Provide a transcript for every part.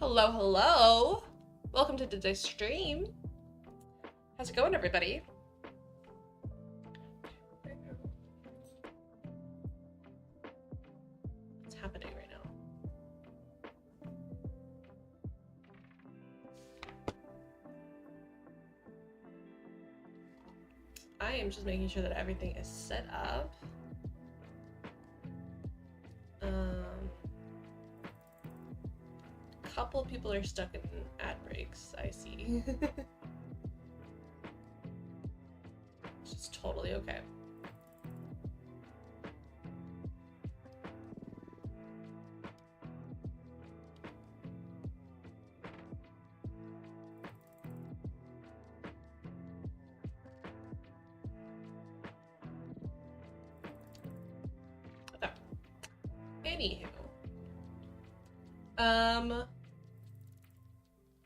Hello, hello. Welcome to today's stream. How's it going, everybody? What's happening right now? I am just making sure that everything is set up. Couple people are stuck in ad breaks, I see. Which is totally okay. Okay. Anywho.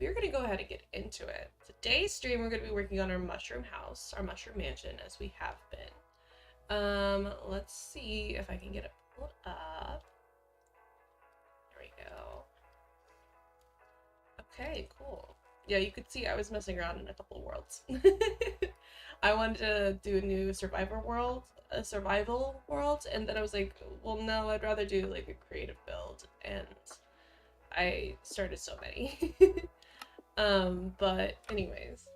We're gonna go ahead and get into it. Today's stream, we're gonna be working on our mushroom house, our mushroom mansion, as we have been. Let's see if I can get it pulled up. There we go. Okay, cool. Yeah, you could see I was messing around in a couple of worlds. I wanted to do a new survival world, and then I was like, well, no, I'd rather do like a creative build, and I started so many. But anyways.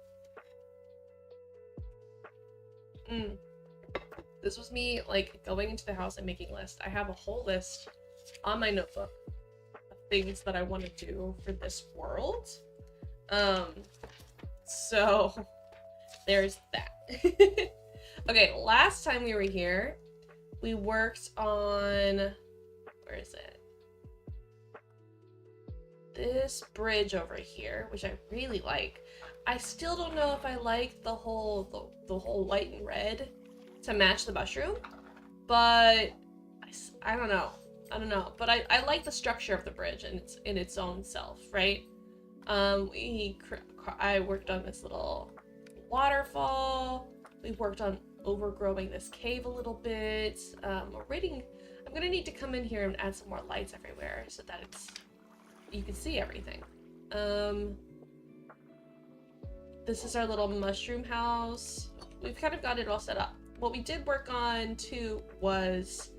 This was me like going into the house and making lists. I have a whole list on my notebook of things that I want to do for this world. So there's that. Okay, last time we were here, we worked on, where is it? This bridge over here, which I really like. I still don't know if I like the whole white and red to match the mushroom, but I don't know. But I like the structure of the bridge and it's in its own self, right? I worked on this little waterfall. We worked on overgrowing this cave a little bit. I'm gonna need to come in here and add some more lights everywhere so that you can see everything. This is our little mushroom house. We've kind of got it all set up. What we did work on too was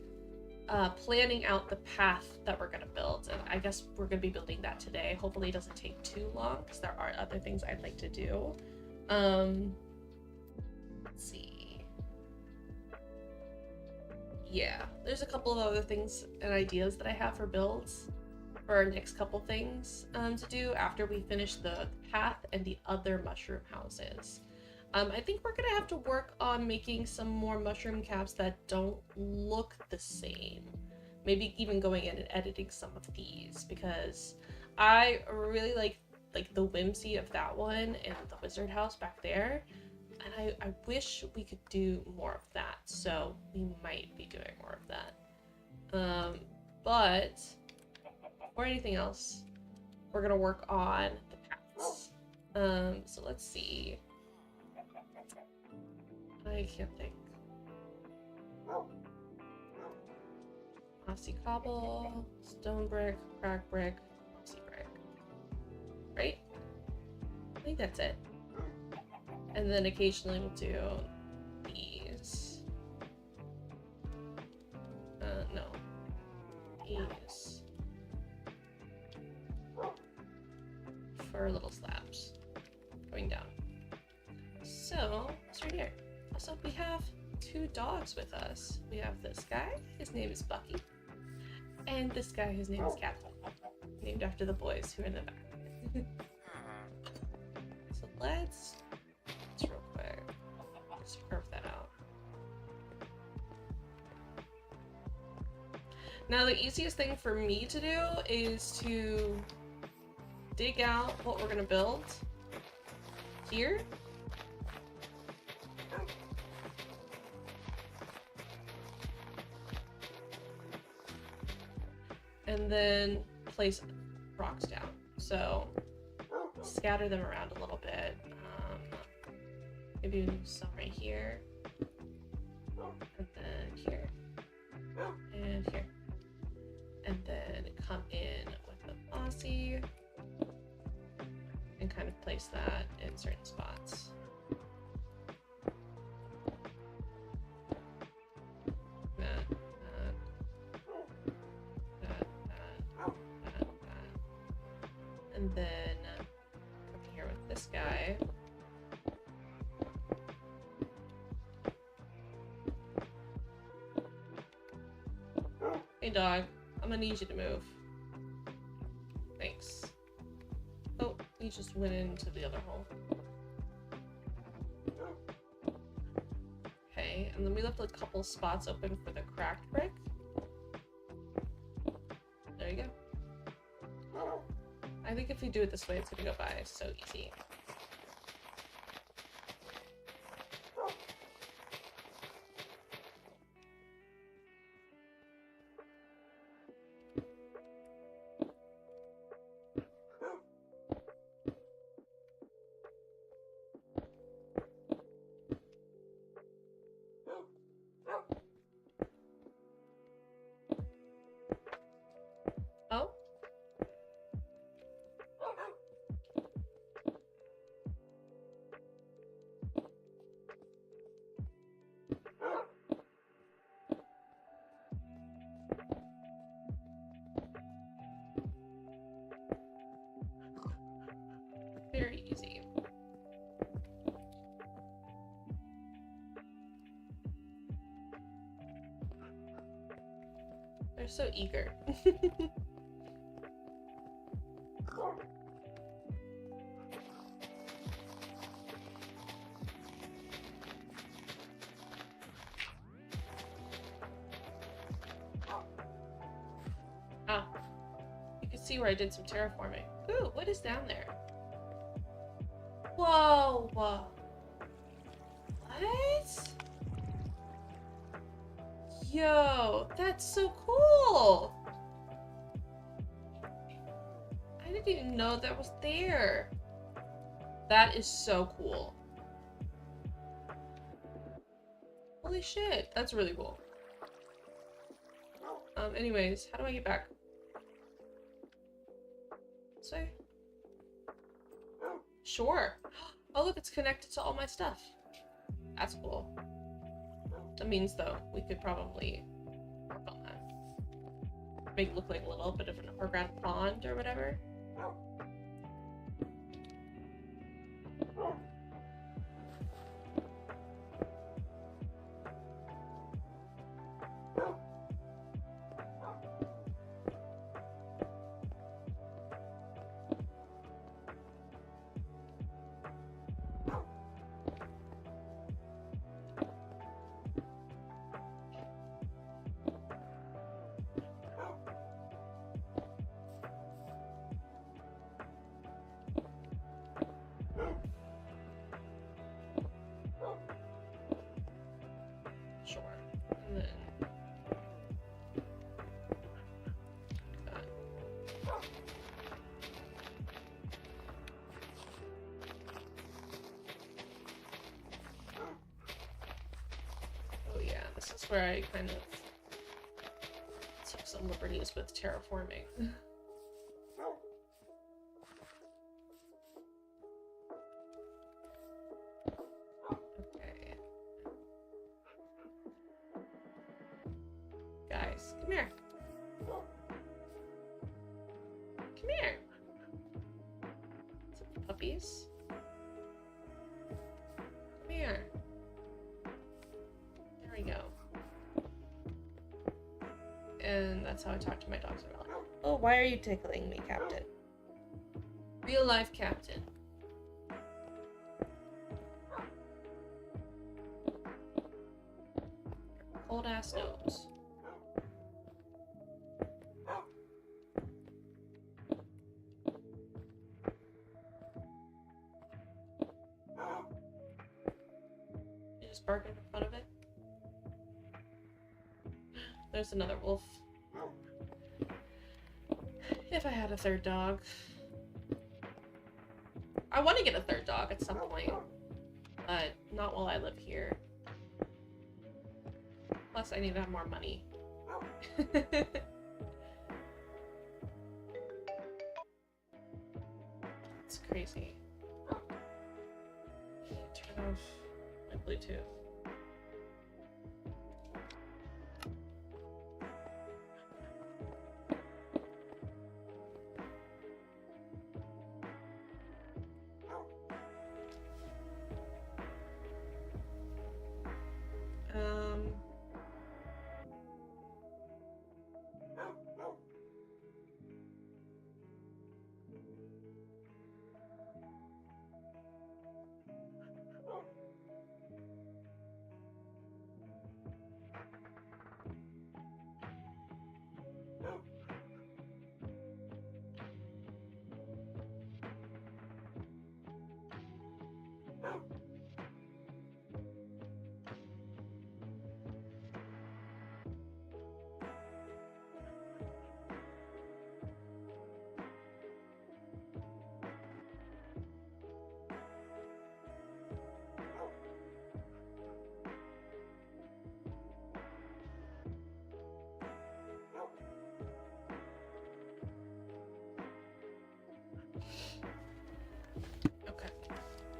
planning out the path that we're gonna build, and I guess we're gonna be building that today. Hopefully it doesn't take too long because there are other things I'd like to do. Let's see. Yeah, there's a couple of other things and ideas that I have for builds for our next couple things to do after we finish the path and the other mushroom houses. I think we're gonna have to work on making some more mushroom caps that don't look the same. Maybe even going in and editing some of these, because I really like the whimsy of that one and the wizard house back there. And I wish we could do more of that, so we might be doing more of that. But or anything else, we're gonna work on the paths. So let's see. I can't think. Mossy cobble, stone brick, crack brick, mossy brick. Right? I think that's it. And then occasionally we'll do these. No. These. For little slabs going down. So, it's right here. Also, we have two dogs with us. We have this guy, his name is Bucky, and this guy, his name is Captain, named after the boys who are in the back. So let's real quick, let's curve that out. Now, the easiest thing for me to do is to dig out what we're gonna build here. And then place rocks down. So scatter them around a little bit. Maybe some right here. And then here. And here. And then come in with the mossy. would place that in certain spots. And then come here with this guy. Hey dog, I'm gonna need you to move. Thanks. Oh, he just went into the other hole. Okay, and then we left a couple spots open for the cracked brick. There you go. I think if we do it this way, it's gonna go by so easy. Oh? Very easy. They're so eager. Ah, you can see where I did some terraforming. Ooh, what is down there? Whoa, whoa. What? Yo, that's so cool. I didn't even know that was there. That is so cool. Holy shit, that's really cool. Anyways, how do I get back? This way? Sure. Oh look, it's connected to all my stuff. That's cool. That means, though, we could probably work on that. Make it look like a little bit of an underground pond or whatever. Sure. And then oh yeah, this is where I kind of took some liberties with terraforming. Okay. Guys, come here. Come here. Some puppies. Come here. There we go. And that's how I talk to my dogs about it. Oh, why are you tickling me, Captain? Real life Captain. Cold ass nose. You just barking in front of it. There's another wolf. If I had a third dog. I want to get a third dog at some point, but not while I live here. Plus, I need to have more money. It's crazy. off my Bluetooth.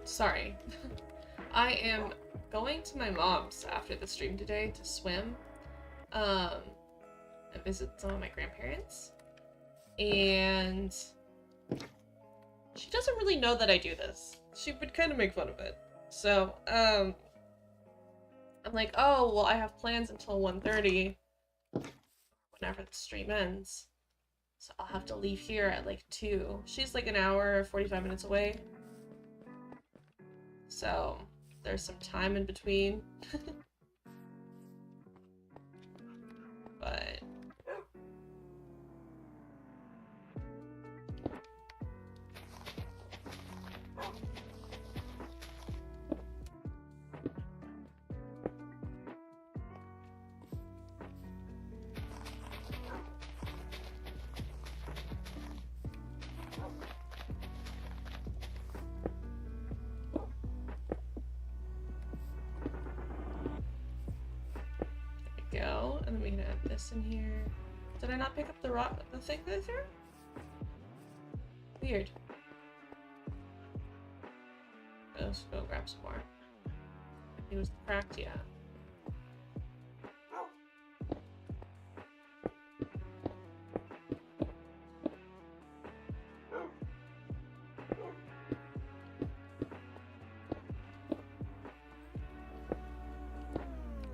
Sorry. I am going to my mom's after the stream today to swim. And visit some of my grandparents. And she doesn't really know that I do this. She would kind of make fun of it. So, I'm like, oh, well, I have plans until 1:30 whenever the stream ends. So I'll have to leave here at like 2. She's like an hour, 45 minutes away. So, there's some time in between. But... go, and then we can add this in here. Did I not pick up the thing that I threw? Weird. Let's go grab some more. It was cracked, yeah.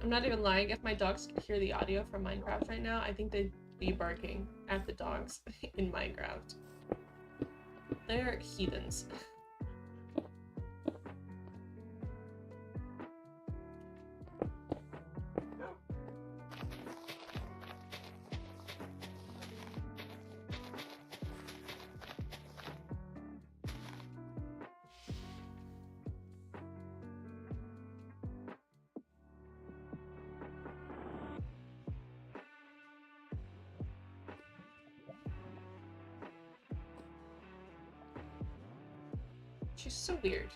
I'm not even lying, if my dogs could hear the audio from Minecraft right now, I think they'd be barking at the dogs in Minecraft. They're heathens. She's so weird.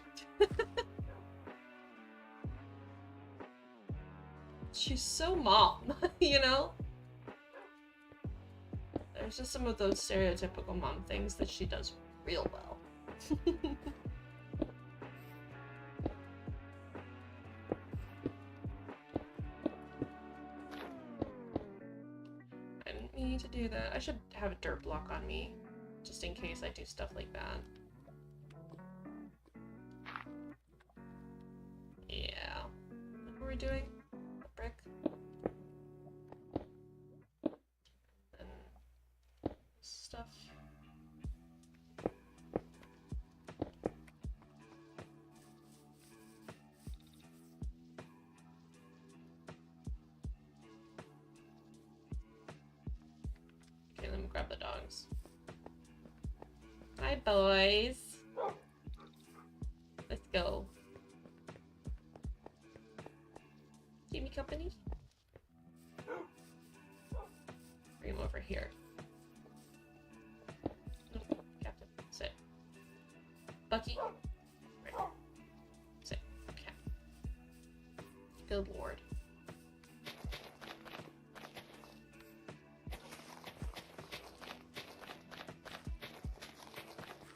She's so mom, you know? There's just some of those stereotypical mom things that she does real well. I didn't mean to do that. I should have a dirt block on me, just in case I do stuff like that. Yeah. What were we doing? A brick? And stuff. Okay, let me grab the dogs. Hi, boys. Let's go. Keep me company. Bring him over here. Nope, Captain, sit. Bucky, right. Sit. Okay. Good lord.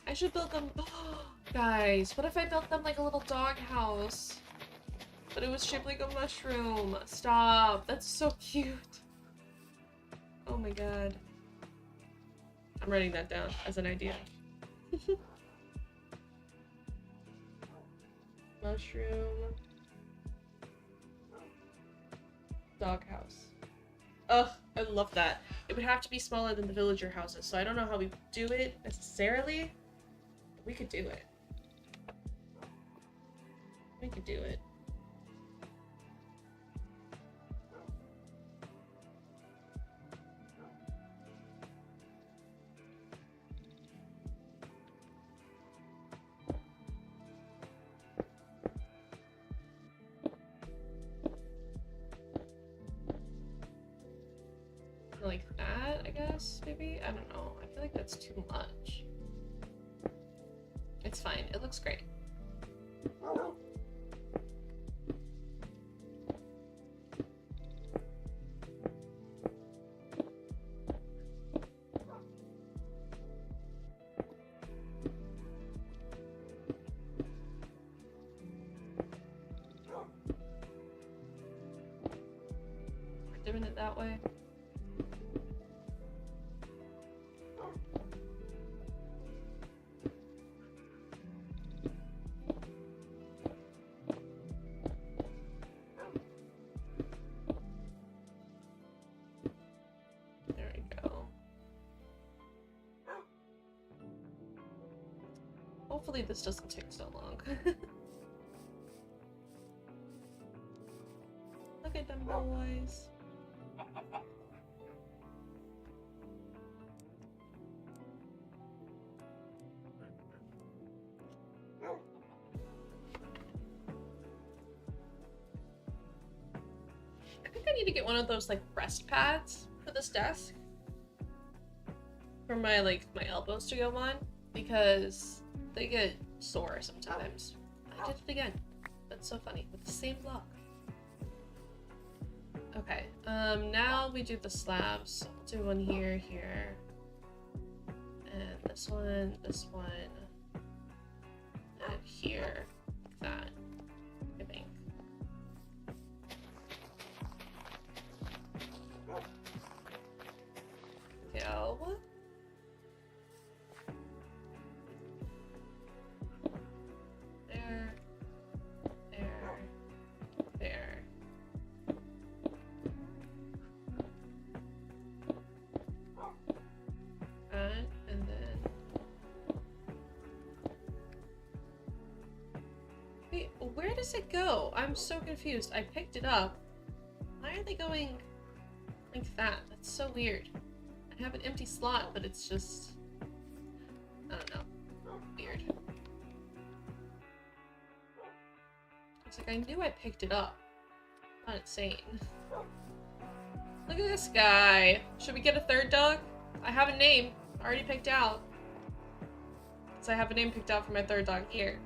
I should build them. Guys, what if I built them like a little dog house? But it was shaped like a mushroom. Stop. That's so cute. Oh my god. I'm writing that down as an idea. Mushroom. Doghouse. Ugh, I love that. It would have to be smaller than the villager houses, so I don't know how we do it necessarily. But we could do it. We could do it. Like that, I guess, maybe? I don't know. I feel like that's too much. It's fine. It looks great. We're doing it that way. Hopefully this doesn't take so long. Look at them boys. I think I need to get one of those like rest pads for this desk. For my my elbows to go on, because they get sore sometimes. I did it again. That's so funny. With the same block. Okay, now we do the slabs. I'll do one here, here. And this one, and here. Like that. I think. Go. Where does it go? I'm so confused. I picked it up. Why are they going like that? That's so weird. I have an empty slot, but it's just... I don't know. Weird. It's like I knew I picked it up. Not insane. Look at this guy. Should we get a third dog? I have a name already picked out. So I have a name picked out for my third dog here.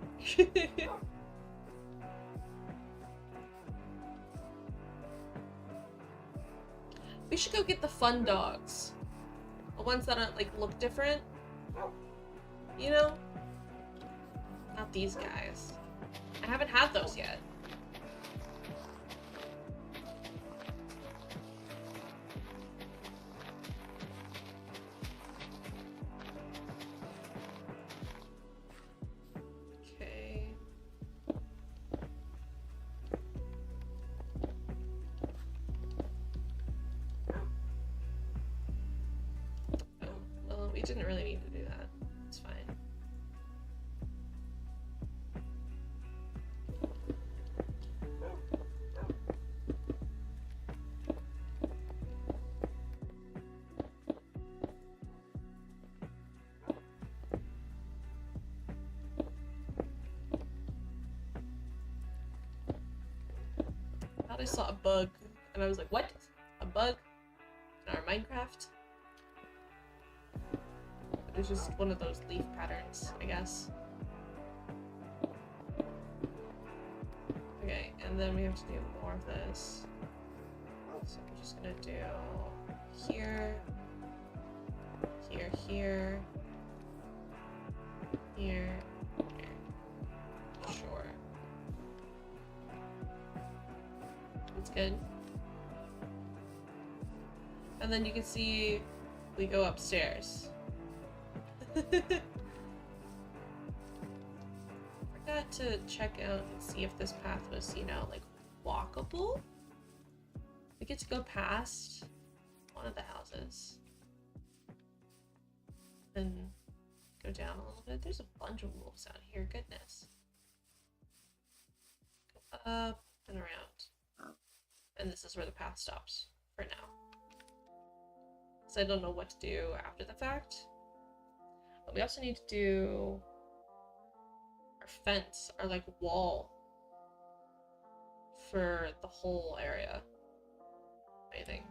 We should go get the fun dogs. The ones that are, look different. You know? Not these guys. I haven't had those yet. Didn't really need to do that. It's fine. I thought I saw a bug, and I was like, what? A bug? In our Minecraft? It's just one of those leaf patterns, I guess. Okay, and then we have to do more of this. So I'm just gonna do here, here, here, here, here. good. And then you can see we go upstairs. Forgot to check out and see if this path was, you know, like walkable. We get to go past one of the houses and go down a little bit. There's a bunch of wolves out here, goodness. Go up and around. And this is where the path stops for now. So I don't know what to do after the fact. But we also need to do our fence, our like wall for the whole area, I think.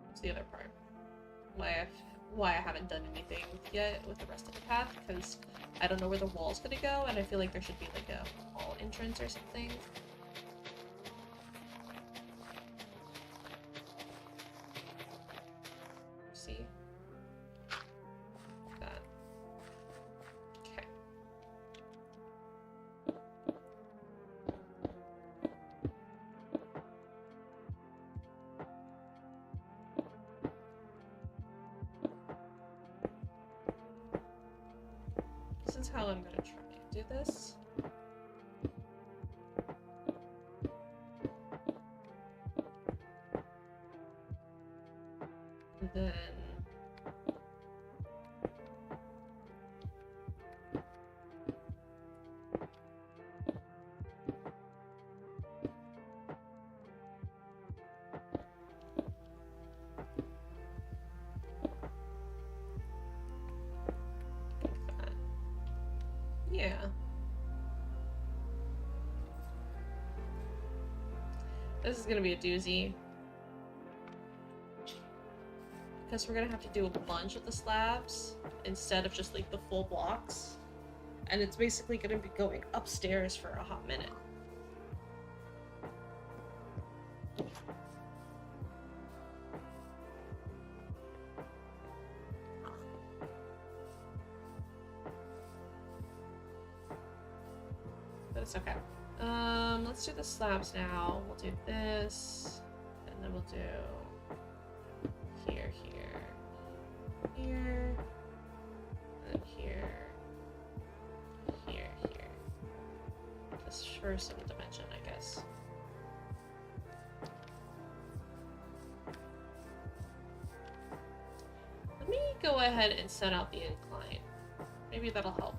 What's the other part? Why I haven't done anything yet with the rest of the path, because I don't know where the wall's gonna go, and I feel like there should be like a wall entrance or something. See? Like that. Okay. This is how I'm gonna try and do this. And then yeah. This is gonna be a doozy. Because we're gonna have to do a bunch of the slabs instead of just like the full blocks. And it's basically gonna be going upstairs for a hot minute. But it's okay. Let's do the slabs now. We'll do this, and then we'll do here, here, and here, here. Just for some dimension, I guess. Let me go ahead and set out the incline. Maybe that'll help.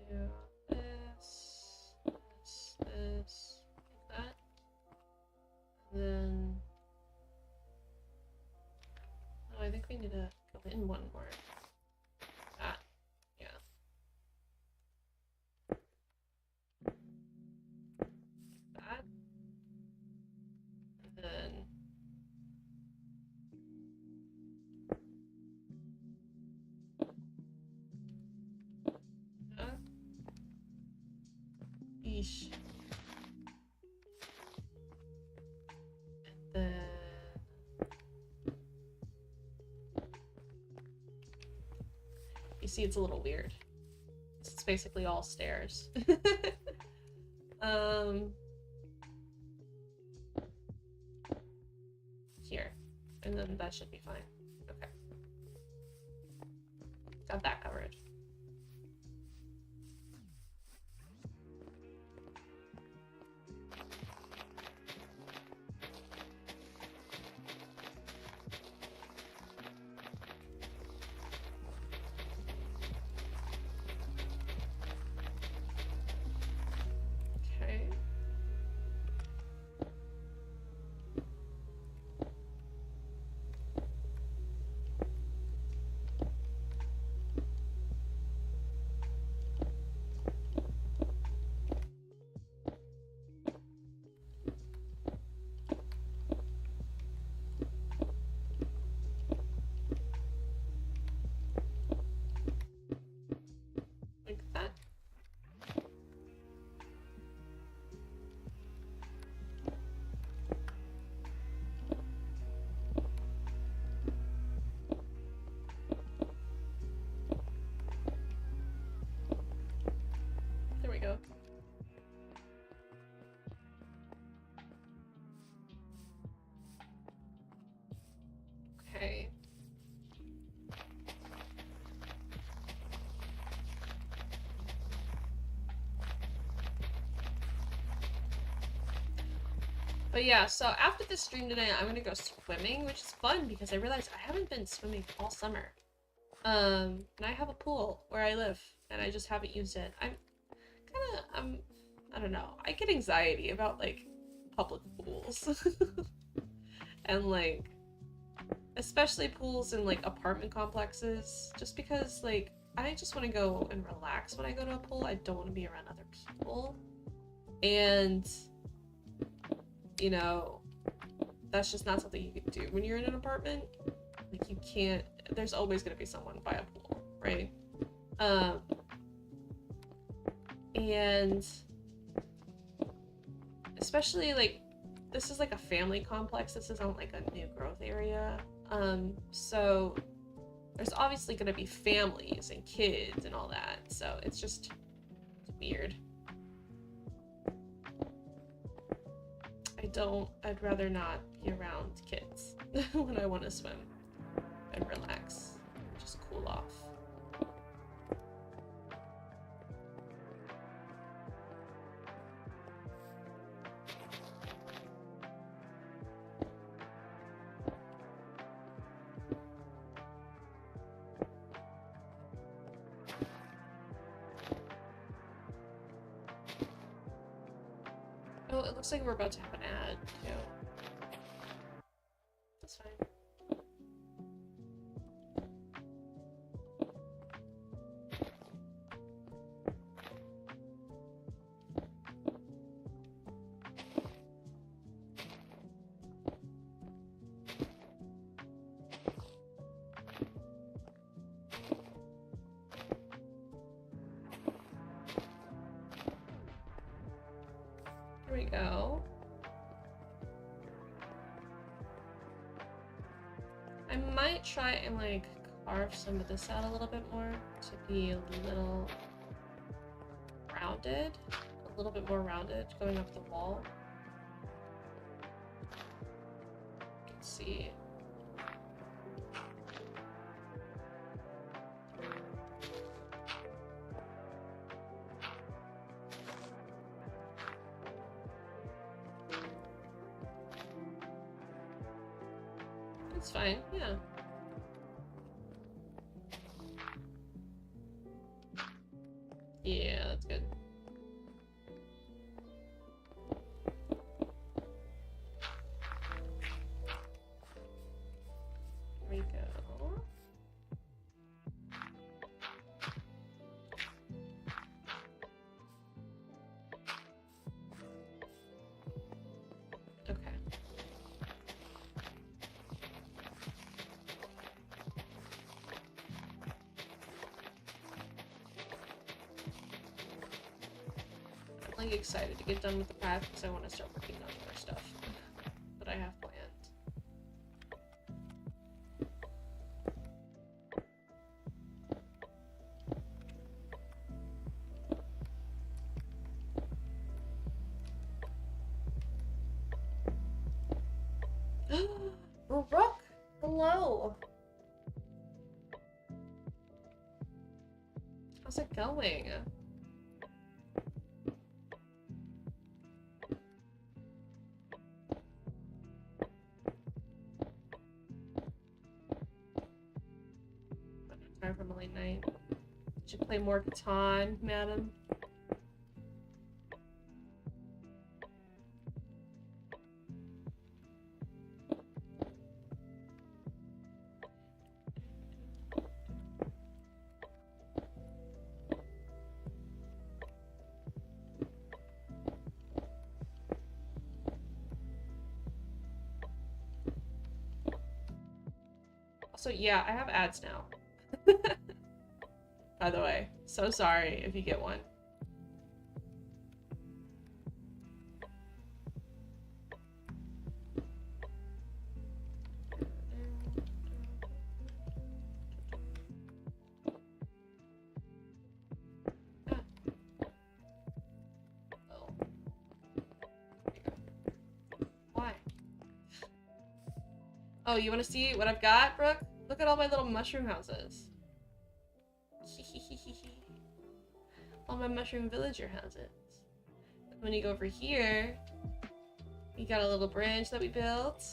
Do this, like that. And then, oh, I think we need to go in one more. That, yeah. Like that. And then, yeesh. And then you see it's a little weird. It's basically all stairs. Here. And then that should be fine. Okay. Got that covered. Okay. But yeah, so after this stream today, I'm gonna go swimming, which is fun because I realized I haven't been swimming all summer. And I have a pool where I live, and I just haven't used it. I don't know. I get anxiety about like public pools, and like especially pools in like apartment complexes, just because like I just want to go and relax when I go to a pool. I don't want to be around other people, and you know, that's just not something you can do when you're in an apartment. Like you can't, there's always going to be someone by a pool, right? And especially like this is like a family complex. This isn't like a new growth area. So there's obviously going to be families and kids and all that. So it's just weird. I'd rather not be around kids when I want to swim and relax and just cool off. Oh, it looks like we're about to have an ad, too. That's fine. Here we go. I might try and like carve some of this out a little bit more to be a little rounded, a little bit more rounded going up the wall. Let's see. It's fine, yeah. Yeah, that's good. Here we go. Okay. I'm like excited to get done with the path because I want to start working on more stuff that I have planned. Brooke, hello. How's it going? Time from a late night. Did you play more Catan, madam? So yeah, I have ads now. By the way, so sorry if you get one. Why? Oh, you want to see what I've got, Brooke? Look at all my little mushroom houses. All my mushroom villager houses. When you go over here, We got a little bridge that we built.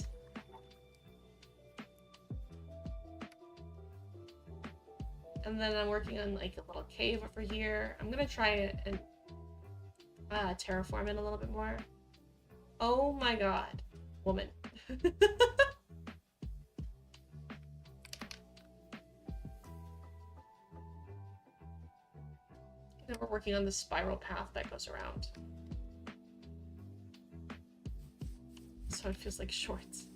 And then I'm working on like a little cave over here. I'm gonna try it and terraform it a little bit more. Oh my god, woman. And we're working on the spiral path that goes around. So it feels like shorts.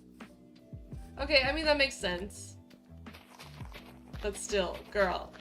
Okay, I mean, that makes sense. But still, girl.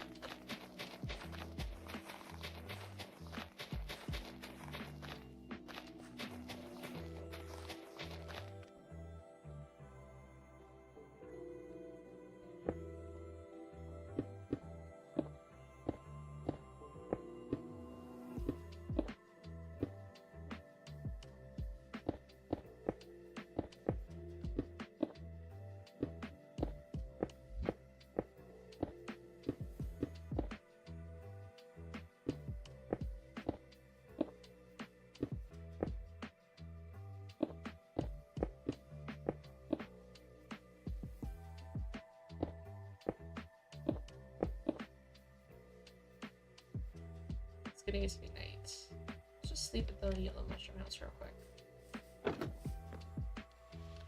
Getting it to be night. Let's just sleep at the yellow mushroom house real quick.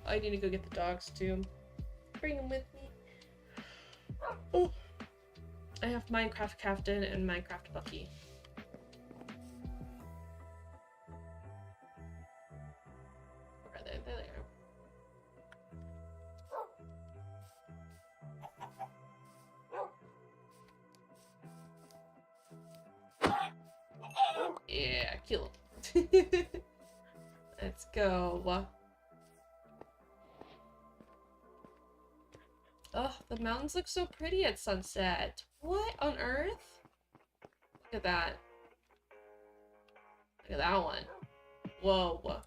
I need to go get the dogs too. Bring them with me. Oh. I have Minecraft Captain and Minecraft Bucky. Where are they? There they are. Yeah, kill him. Let's go. Oh, the mountains look so pretty at sunset. What on earth? Look at that. Look at that one. Whoa.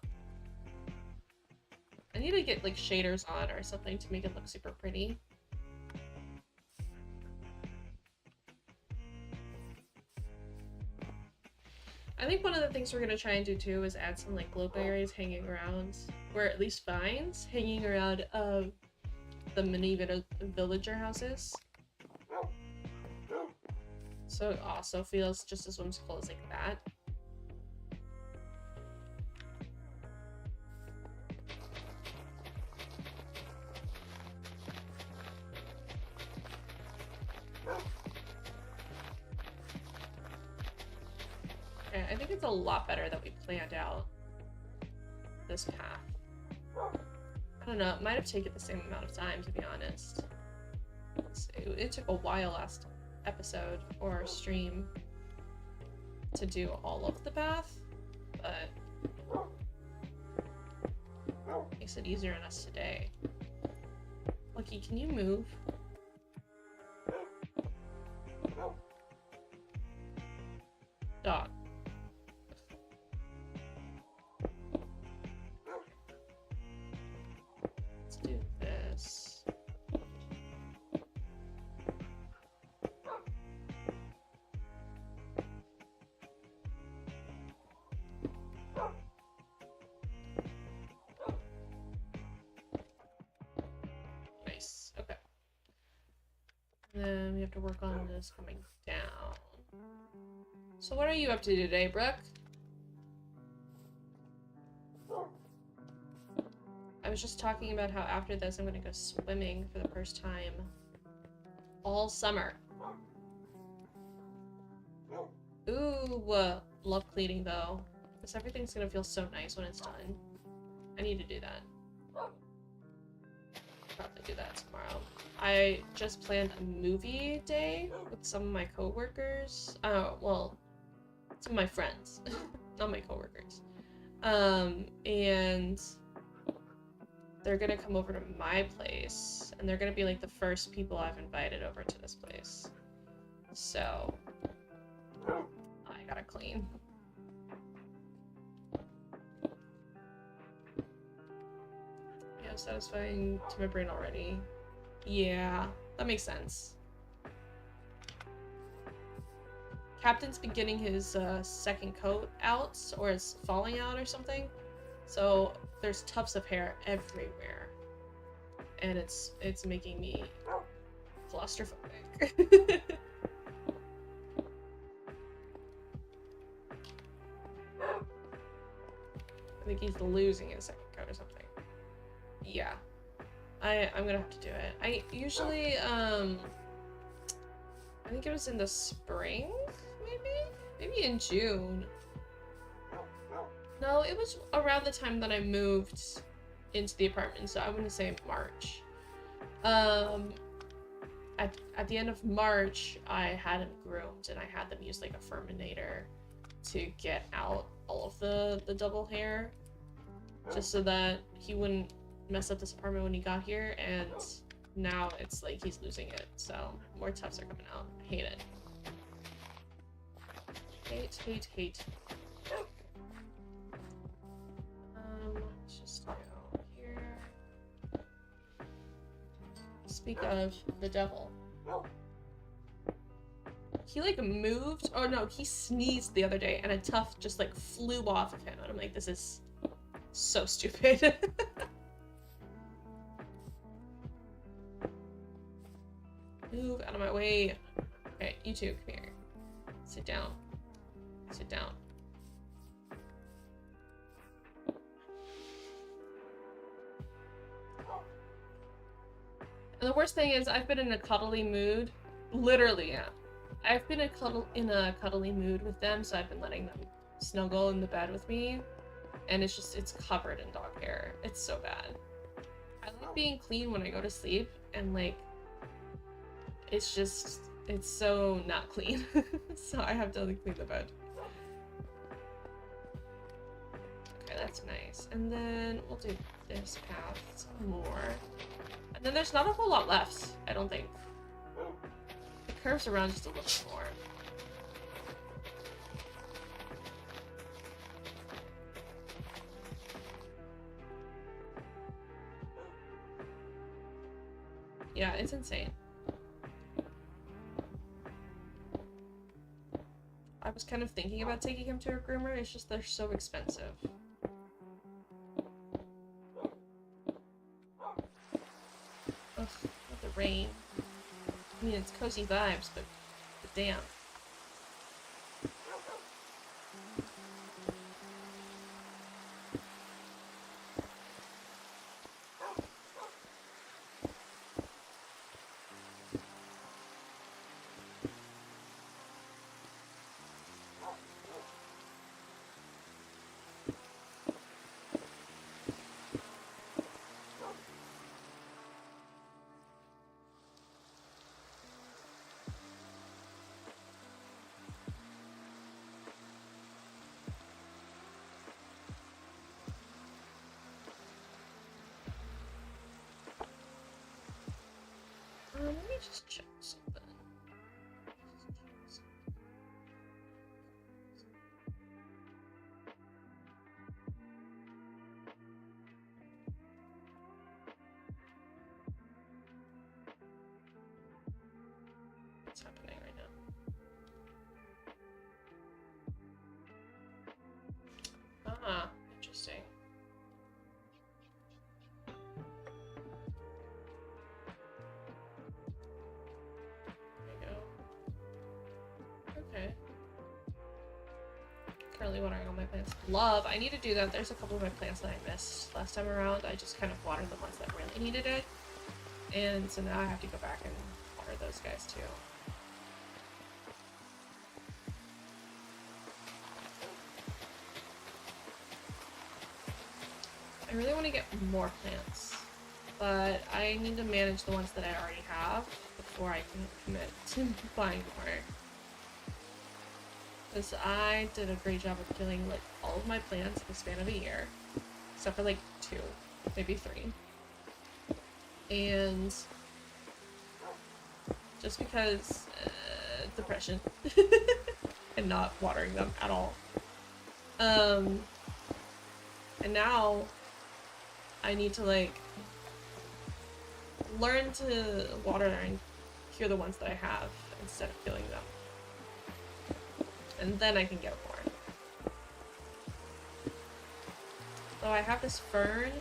I need to get like shaders on or something to make it look super pretty. I think one of the things we're gonna try and do too is add some like glowberries hanging around, or at least vines hanging around the mini villager houses. So it also feels just as whimsical as like that. Okay, I think it's a lot better that we planned out this path. I don't know, it might have taken the same amount of time, to be honest. It took a while last episode or stream to do all of the path, but makes it easier on us today. Lucky, can you move? Dog. Let's do this. Nice. Okay. And then we have to work on this coming down. So what are you up to today, Brooke? I was just talking about how after this I'm gonna go swimming for the first time all summer. Ooh, love cleaning though. Because everything's gonna feel so nice when it's done. I need to do that. Probably do that tomorrow. I just planned a movie day with some of my coworkers. Well, some of my friends, not my coworkers. And they're gonna come over to my place, and they're gonna be like the first people I've invited over to this place. So I gotta clean. Yeah, satisfying to my brain already. Yeah, that makes sense. Captain's been getting his second coat out, or it's falling out or something. So there's tufts of hair everywhere, and it's making me claustrophobic. I think he's losing his second coat or something. Yeah. I'm gonna have to do it. I usually, I think it was in the spring, maybe? Maybe in June. No, it was around the time that I moved into the apartment, so I wouldn't say March. At the end of March, I had him groomed, and I had them use like a Furminator to get out all of the double hair, just so that he wouldn't mess up this apartment when he got here. And now it's like he's losing it, so more tufts are coming out. I hate it. Hate. Let's just go here. Speak of the devil. He like moved. Oh no, he sneezed the other day and a tuft just like flew off of him. And I'm like, this is so stupid. Move out of my way. Okay, you two, come here. Sit down. Sit down. And the worst thing is, I've been in a cuddly mood. Literally, yeah. I've been in a cuddly mood with them, so I've been letting them snuggle in the bed with me. And it's covered in dog hair. It's so bad. I like being clean when I go to sleep, and like, it's so not clean. So I have to like clean the bed. Okay, that's nice. And then we'll do this path some more. And then there's not a whole lot left, I don't think. It curves around just a little bit more. Yeah, it's insane. I was kind of thinking about taking him to a groomer, it's just they're so expensive. Ugh, not the rain. I mean, it's cozy vibes, but damn. Let me just check something. What's happening right now? Ah, interesting. Okay. Currently watering all my plants. Love, I need to do that. There's a couple of my plants that I missed last time around. I just kind of watered the ones that really needed it. And so now I have to go back and water those guys too. I really want to get more plants, but I need to manage the ones that I already have before I can commit to buying more. Because I did a great job of killing like all of my plants in the span of a year, except for like 2, maybe 3. And just because depression and not watering them at all. And now I need to like learn to water and cure the ones that I have instead of killing them. And then I can get more. So I have this fern.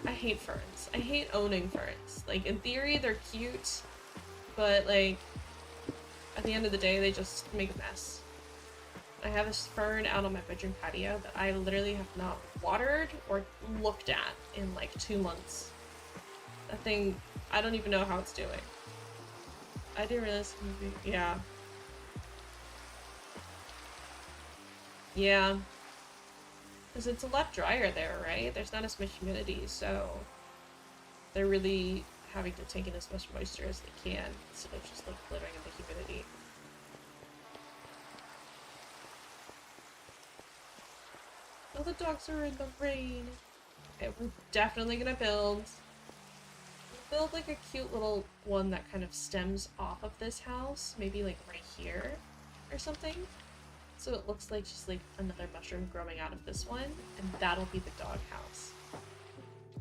I hate ferns. I hate owning ferns. Like, in theory, they're cute, but, like, at the end of the day, they just make a mess. I have this fern out on my bedroom patio that I literally have not watered or looked at in, like, 2 months. That thing, I don't even know how it's doing. I didn't realize, yeah. Yeah. Because it's a lot drier there, right? There's not as much humidity, so they're really having to take in as much moisture as they can instead of just like living in the humidity. Oh, the dogs are in the rain. Okay, we're definitely gonna build like a cute little one that kind of stems off of this house, maybe like right here or something. So it looks like just like another mushroom growing out of this one, and that'll be the dog house.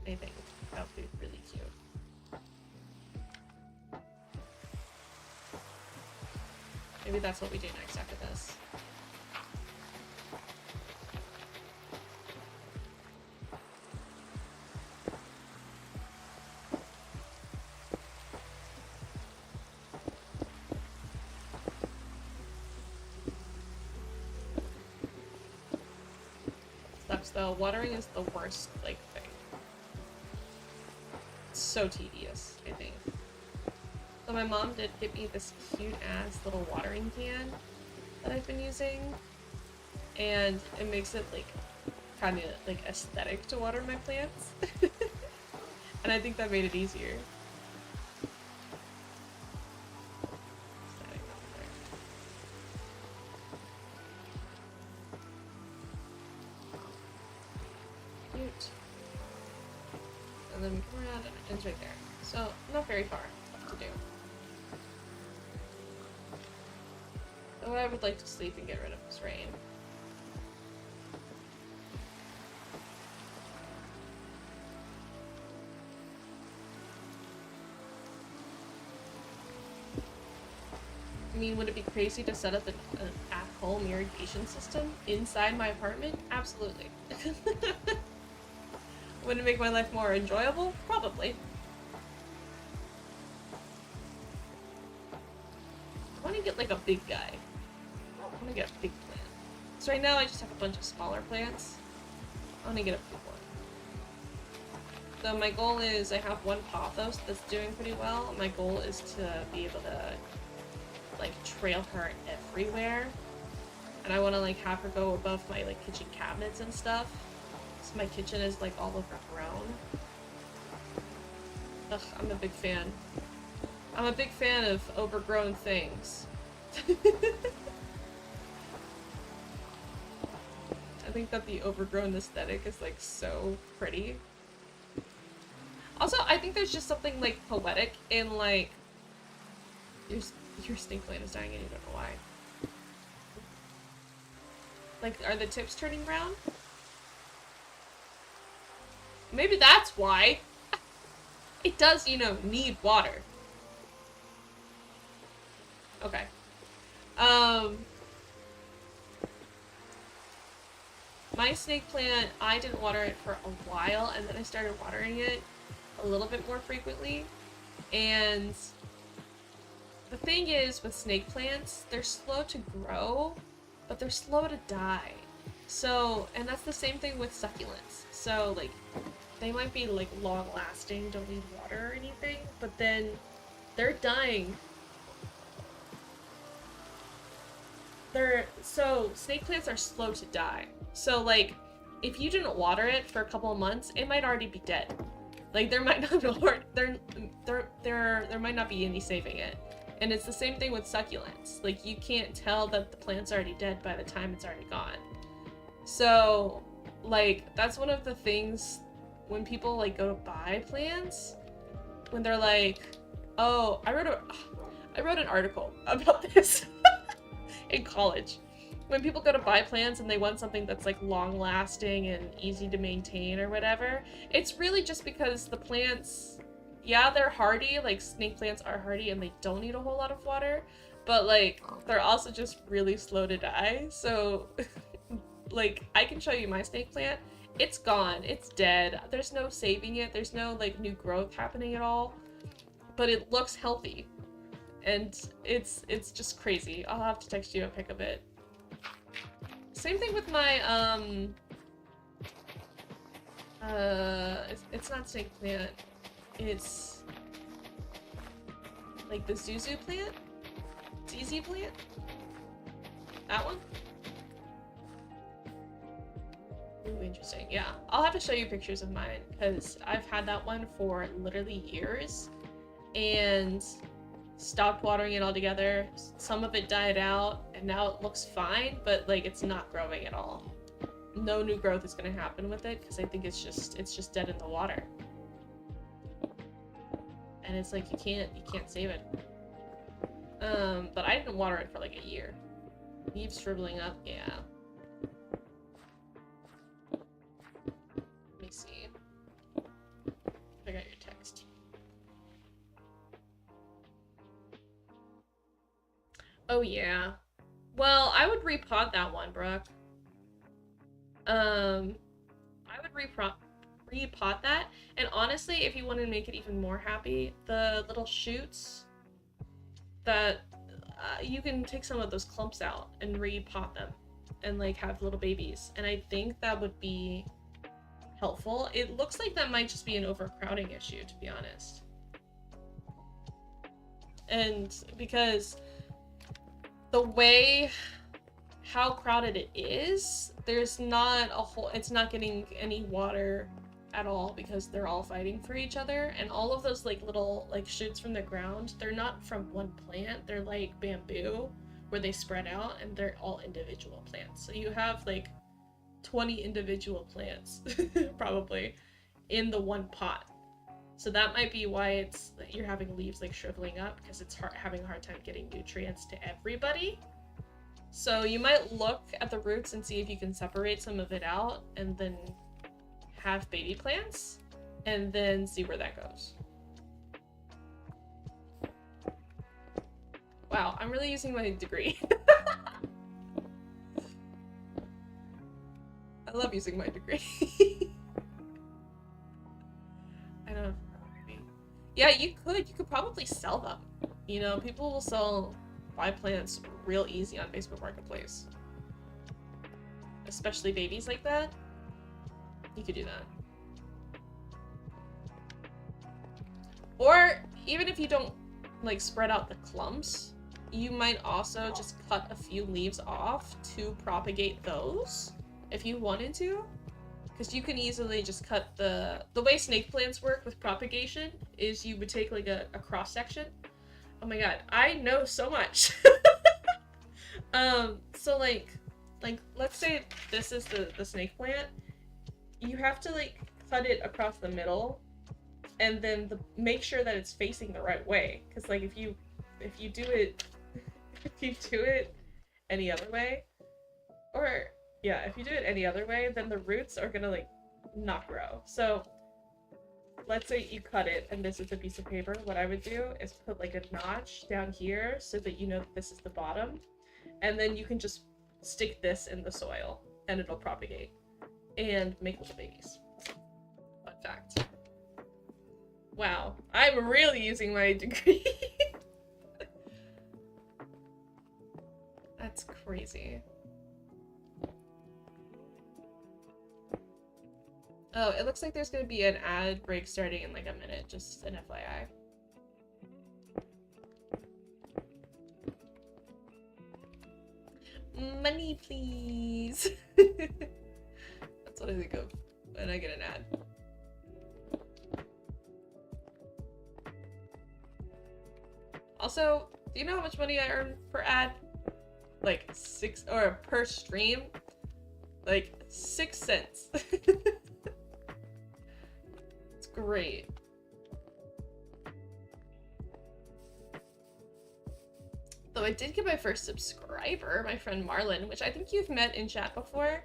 I think that would be really cute. Maybe that's what we do next after this. Sucks though, watering is the worst, like, thing. It's so tedious, I think. So my mom did get me this cute-ass little watering can that I've been using, and it makes it, like, kind of, like, aesthetic to water my plants. And I think that made it easier. Cute. And then we come around and it ends right there. So, not very far left to do. Though I would like to sleep and get rid of this rain. I mean, would it be crazy to set up an at-home irrigation system inside my apartment? Absolutely. Would it make my life more enjoyable? Probably. I want to get like a big guy. I want to get a big plant. So right now I just have a bunch of smaller plants. I want to get a big one. So my goal is, I have one pothos that's doing pretty well. My goal is to be able to like trail her everywhere. And I want to like have her go above my like kitchen cabinets and stuff. So my kitchen is like all overgrown. Ugh, I'm a big fan. I'm a big fan of overgrown things. I think that the overgrown aesthetic is like so pretty. Also, I think there's just something like poetic in like your snake plant is dying and you don't know why. Like, are the tips turning brown? Maybe that's why. It does, you know, need water. Okay. My snake plant, I didn't water it for a while, and then I started watering it a little bit more frequently. And the thing is, with snake plants, they're slow to grow, but they're slow to die. So, and that's the same thing with succulents. So, like, they might be, like, long-lasting, don't need water or anything, but then they're dying. So, snake plants are slow to die. So, like, if you didn't water it for a couple of months, it might already be dead. Like, there might not there might not be any saving it. And it's the same thing with succulents. Like, you can't tell that the plant's already dead by the time it's already gone. So, like, that's one of the things when people, like, go to buy plants, when they're like, oh, I wrote an article about this in college. When people go to buy plants and they want something that's, like, long-lasting and easy to maintain or whatever, it's really just because the plants, yeah, they're hardy, like, snake plants are hardy and they don't need a whole lot of water, but, like, they're also just really slow to die, so, like, I can show you my snake plant, it's gone. It's dead. There's no saving it. There's no like new growth happening at all. But it looks healthy. And it's just crazy. I'll have to text you a pic of it. Same thing with my it's not snake plant. It's like the Zuzu plant? ZZ plant? That one? Ooh, interesting. Yeah, I'll have to show you pictures of mine because I've had that one for literally years and stopped watering it altogether. Some of it died out and now it looks fine, but like it's not growing at all. No new growth is going to happen with it because I think it's just dead in the water. And it's like you can't save it. But I didn't water it for like a year. Leaves shriveling up, yeah. Let me see. I got your text. Oh yeah. Well, I would repot that one, Brooke. I would repot that, and honestly, if you want to make it even more happy, the little shoots that you can take some of those clumps out and repot them and like have little babies, and I think that would be helpful. It looks like that might just be an overcrowding issue, to be honest, and because the way how crowded it is, there's not a whole, it's not getting any water at all because they're all fighting for each other, and all of those like little like shoots from the ground, they're not from one plant, they're like bamboo where they spread out and they're all individual plants. So you have like 20 individual plants probably in the one pot. So that might be why you're having leaves like shriveling up, because it's having a hard time getting nutrients to everybody. So you might look at the roots and see if you can separate some of it out and then have baby plants and then see where that goes. Wow, I'm really using my degree. I love using my degree. I don't know. Yeah, you could probably sell them. You know, people will sell buy plants real easy on Facebook Marketplace. Especially babies like that. You could do that. Or even if you don't like spread out the clumps, you might also just cut a few leaves off to propagate those if you wanted to. Because you can easily just cut the way snake plants work with propagation is you would take like a cross section. Oh my god, I know so much. So like let's say this is the snake plant. You have to like cut it across the middle and then make sure that it's facing the right way. Because like if you do it any other way, or yeah, if you do it any other way, then the roots are gonna like not grow. So let's say you cut it and this is a piece of paper. What I would do is put like a notch down here so that you know that this is the bottom, and then you can just stick this in the soil and it'll propagate and make little babies. Fun fact. Wow, I'm really using my degree. That's crazy. Oh, it looks like there's gonna be an ad break starting in like a minute, just an FYI. Money, please. That's what I think of when I get an ad. Also, do you know how much money I earn per ad? Like per stream? Like 6 cents. It's great. Though I did get my first subscriber, my friend Marlon, which I think you've met in chat before.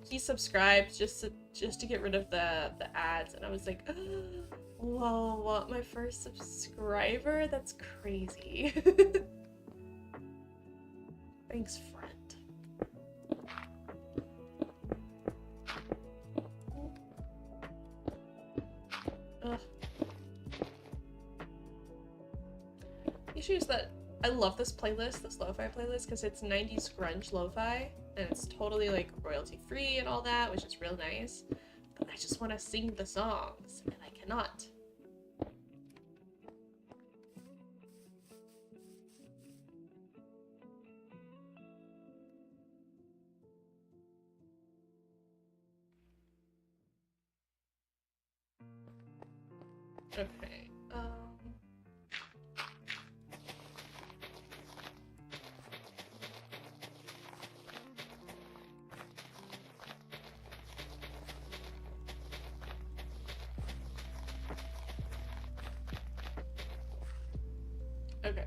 He subscribed just to get rid of the ads, and I was like, oh, whoa, what, my first subscriber? That's crazy. Thanks, friend. issue is that I love this playlist, this lo-fi playlist, because it's 90s grunge lo-fi, and it's totally like royalty free and all that, which is real nice. But I just want to sing the songs, and I cannot. Okay. Okay.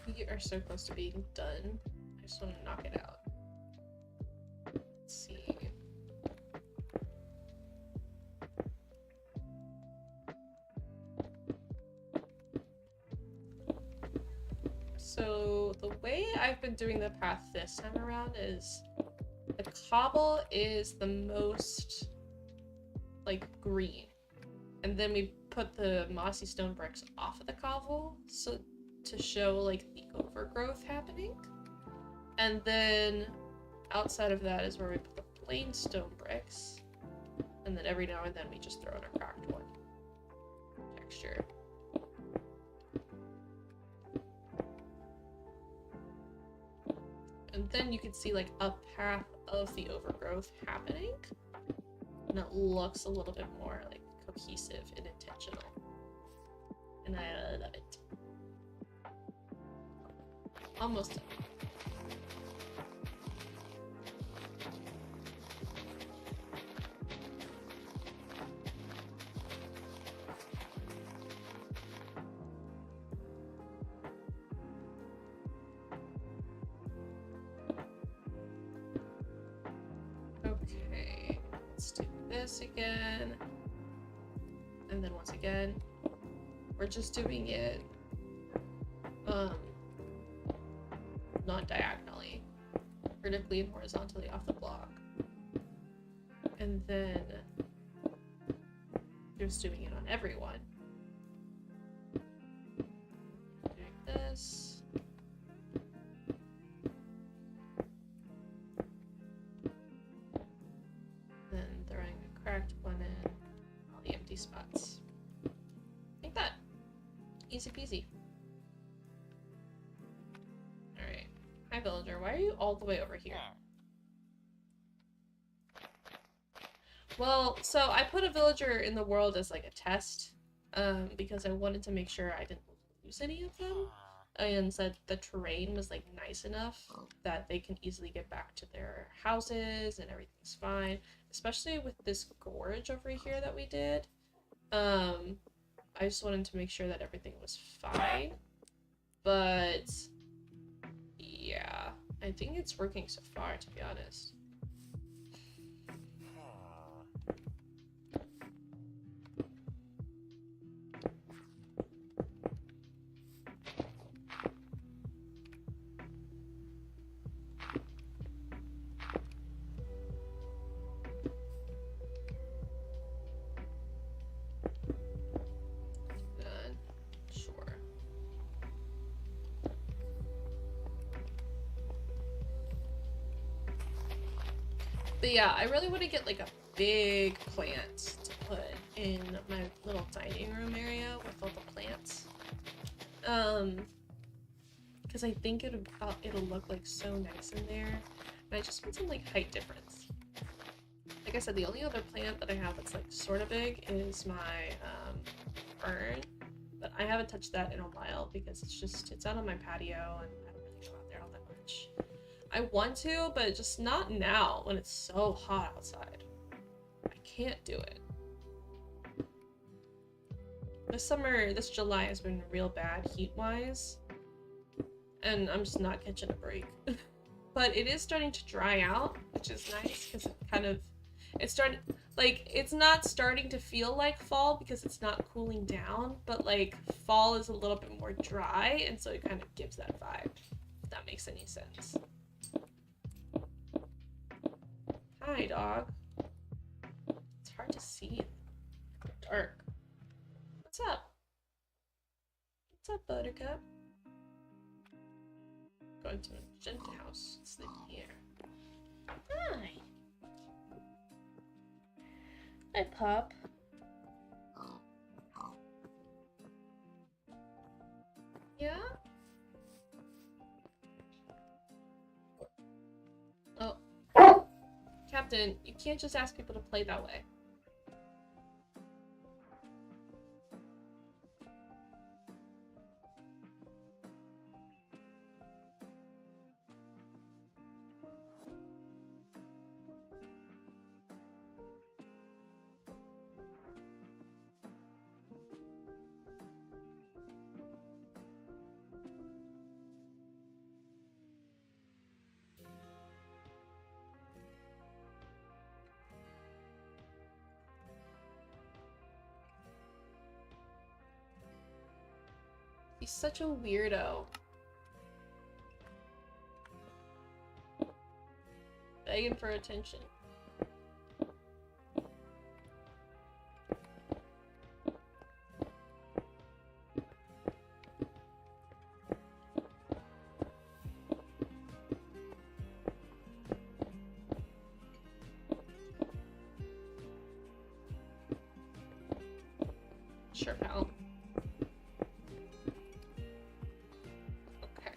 We are so close to being done. I just want to knock it out. Let's see. So the way I've been doing the path this time around is the cobble is the most like green, and then we put the mossy stone bricks off of the cobble so to show like the overgrowth happening, and then outside of that is where we put the plain stone bricks, and then every now and then we just throw in a cracked one texture. And then you can see like a path of the overgrowth happening, and it looks a little bit more like cohesive and intentional, and I love it. Almost done. Okay, let's do this again. And then once again, we're just doing it not diagonally, vertically and horizontally off the block. And then just doing it on everyone. Doing this. Then throwing a cracked one in all the empty spots. Like that. Easy peasy. Alright. Hi, villager. Why are you all the way over here? Well, so I put a villager in the world as like a test, because I wanted to make sure I didn't lose any of them, and said the terrain was like nice enough that they can easily get back to their houses and everything's fine, especially with this gorge over here that we did. I just wanted to make sure that everything was fine, but yeah, I think it's working so far, to be honest. Sure. But yeah, I really want to get like a big plant to put in my little dining room area with all the plants. Because I think it'll look like so nice in there. And I just want some like height difference. Like I said, the only other plant that I have that's like sort of big is my fern, but I haven't touched that in a while because it's out on my patio and I don't really go out there all that much. I want to, but just not now when it's so hot outside. I can't do it. This July has been real bad heat-wise, and I'm just not catching a break. But it is starting to dry out, which is nice because it's not starting to feel like fall because it's not cooling down, but like fall is a little bit more dry, and so it kind of gives that vibe, if that makes any sense. Hi, dog. It's hard to see in the dark. What's up? What's up, Buttercup? going to a magenta house. Sleep here. Hi. Hi, pup. Yeah? Oh. Captain, you can't just ask people to play that way. He's such a weirdo. Begging for attention. Sure, pal. Okay.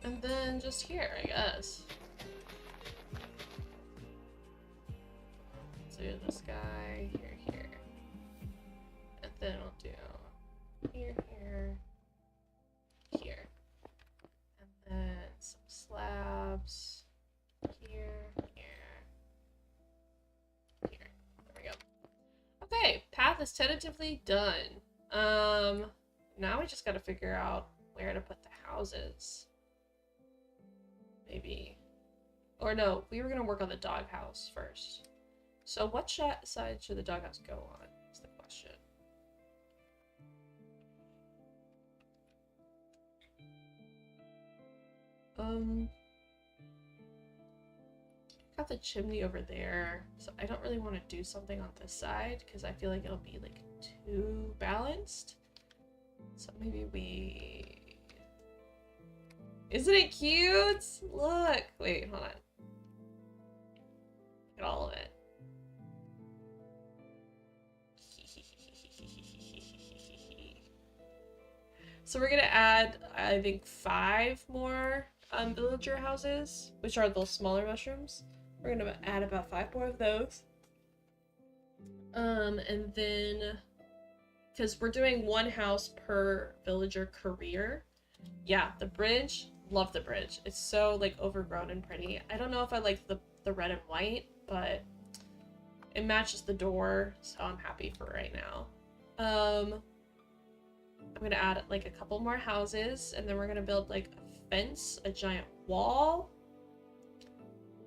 And then just here, I guess. So you're this guy, here. And then I'll do here. And then some slabs. Here. There we go. Okay, path is tentatively done. Now we just gotta figure out where to put the houses. Maybe. Or no, we were gonna work on the doghouse first. So what side should the doghouse go on? Is the question. Got the chimney over there, so I don't really want to do something on this side because I feel like it'll be like too balanced. So maybe we... Isn't it cute? Look! Wait, hold on. Look at all of it. So we're gonna add, I think, 5 more villager houses, which are those smaller mushrooms. We're gonna add about 5 more of those. And then, because we're doing 1 house per villager career. Yeah, the bridge, love the bridge. It's so like overgrown and pretty. I don't know if I like the red and white, but it matches the door, so I'm happy for right now. I'm gonna add like a couple more houses, and then we're gonna build like a fence, a giant wall.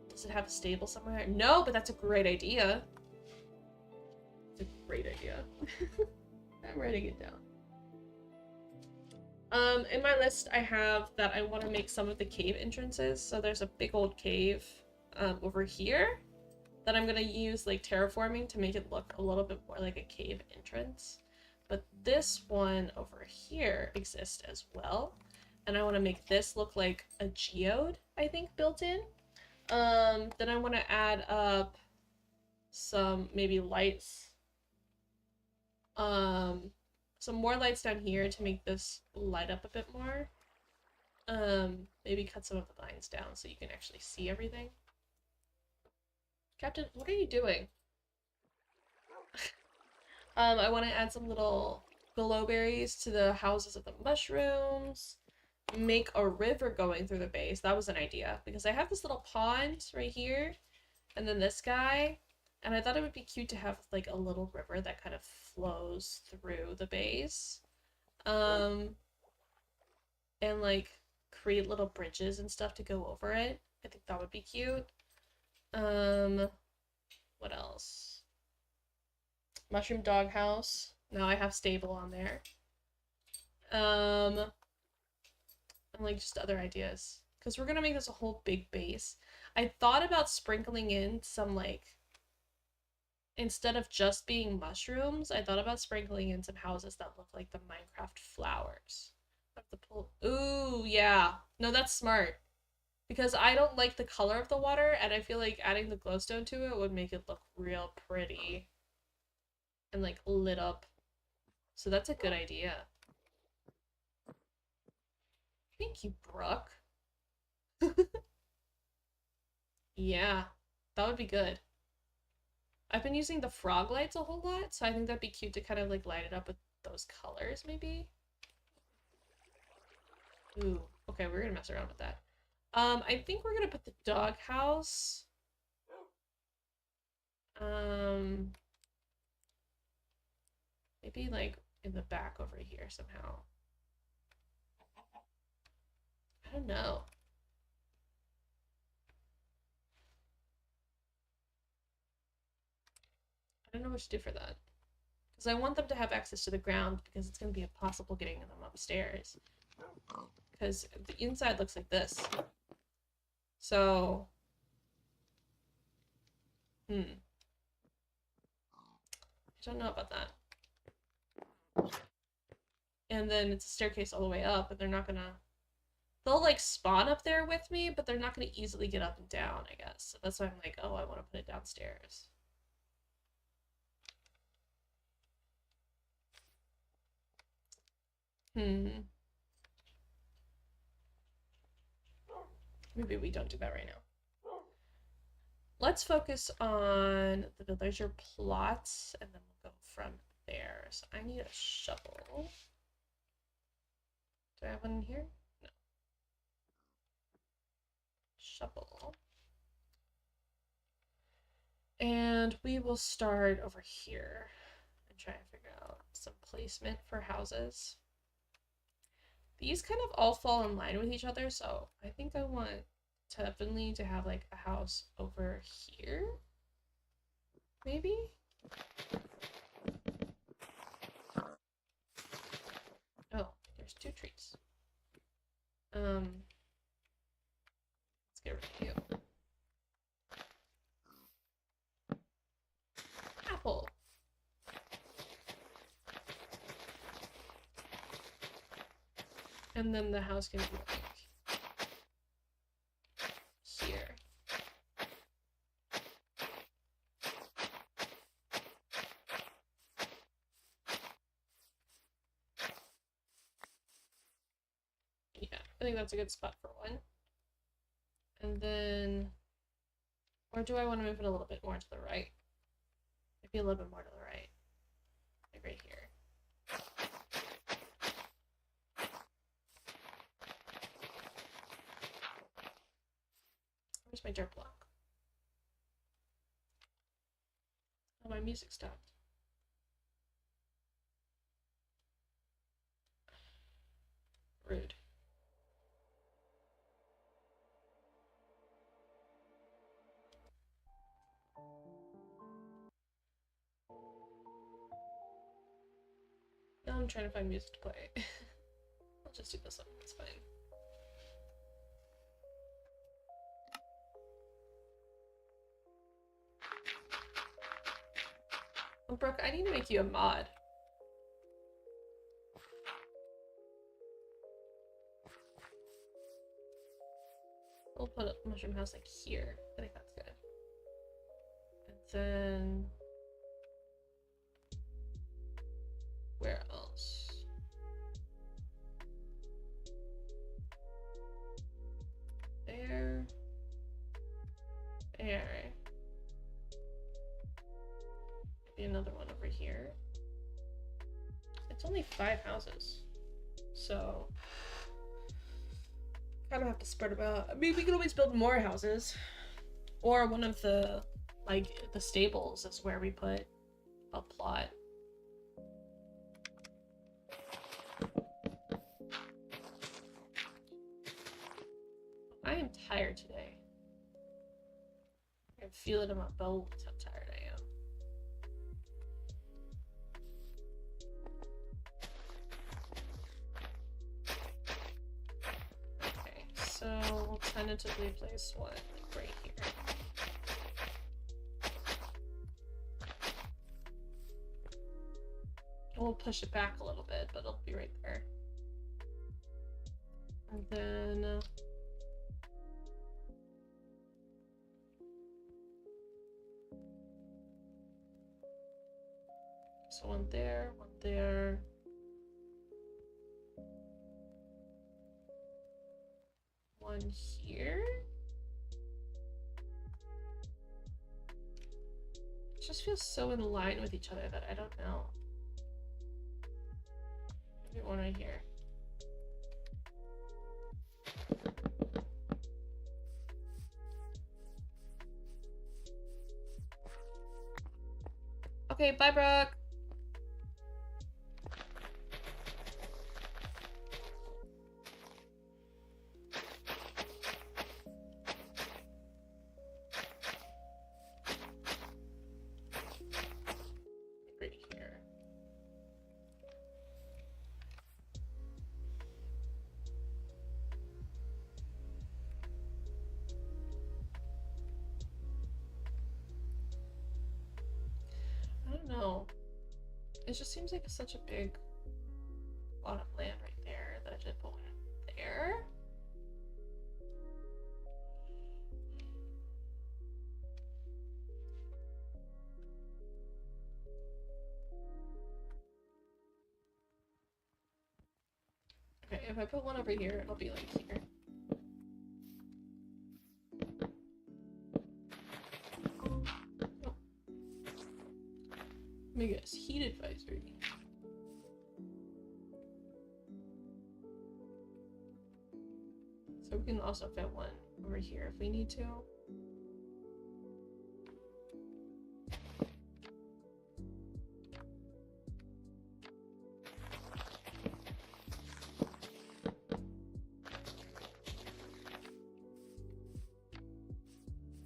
Does it have a stable somewhere? No, but that's a great idea. It's a great idea. I'm writing it down. In my list, I have that I want to make some of the cave entrances. So there's a big old cave over here that I'm gonna use like terraforming to make it look a little bit more like a cave entrance. But this one over here exists as well. And I want to make this look like a geode, I think, built in. Then I want to add up some maybe lights. Some more lights down here to make this light up a bit more. Maybe cut some of the blinds down so you can actually see everything. Captain, what are you doing? I want to add some little glowberries to the houses of the mushrooms. Make a river going through the base. That was an idea, because I have this little pond right here, and then this guy, and I thought it would be cute to have like a little river that kind of flows through the base. And like create little bridges and stuff to go over it. I think that would be cute. What else? Mushroom doghouse. Now I have stable on there. And like just other ideas. Because we're gonna make this a whole big base. I thought about sprinkling in some like, instead of just being mushrooms, I thought about sprinkling in some houses that look like the Minecraft flowers. have to pull. Ooh, yeah. No, that's smart. Because I don't like the color of the water, and I feel like adding the glowstone to it would make it look real pretty. And like lit up. So that's a good idea. Thank you, Brooke. Yeah, that would be good. I've been using the frog lights a whole lot, so I think that'd be cute to kind of like light it up with those colors, maybe. Ooh, okay, we're gonna mess around with that. I think we're gonna put the doghouse. Maybe like in the back over here somehow. I don't know. I don't know what to do for that. Because I want them to have access to the ground because it's going to be impossible getting them upstairs. Because the inside looks like this. So... I don't know about that. And then it's a staircase all the way up, and they're not gonna... They'll, like, spawn up there with me, but they're not gonna easily get up and down, I guess. So that's why I'm like, oh, I want to put it downstairs. Maybe we don't do that right now. Let's focus on the villager plots, and then we'll go from there. So I need a shovel. Do I have one in here? No. Shovel. And we will start over here and try and figure out some placement for houses. These kind of all fall in line with each other, so I think I want Tiffany to have like a house over here. Maybe? Oh, there's 2 trees. Let's get rid of you. Apple. And then the house can be like here. Yeah, I think that's a good spot for one. And then, or do I want to move it a little bit more to the right? Maybe a little bit more to the right. Like right here. Where's my dirt block? Oh, my music stopped. Rude. Now I'm trying to find music to play. I'll just do this one, it's fine. Oh, Brooke, I need to make you a mod. We'll put a mushroom house like here. I think that's good. And then... where else? There. There. Maybe another one over here. It's only 5 houses. So... kind of have to spread them out. I mean, we can always build more houses. Or one of the, like, the stables is where we put a plot. I am tired today. I can feel it in my bones how tired I am. Okay, so we'll tentatively place one like right here. We'll push it back a little bit, but it'll be right there. And then so one there, one there. One here. It just feels so in line with each other that I don't know. Maybe one right here. Okay, bye, Brooke. Right here. I don't know. It just seems like such a big lot of land right there that I should put one there. Okay, if I put one over here, it'll be like here. Oh. Let me guess, heat advisory. So we can also fit one over here if we need to.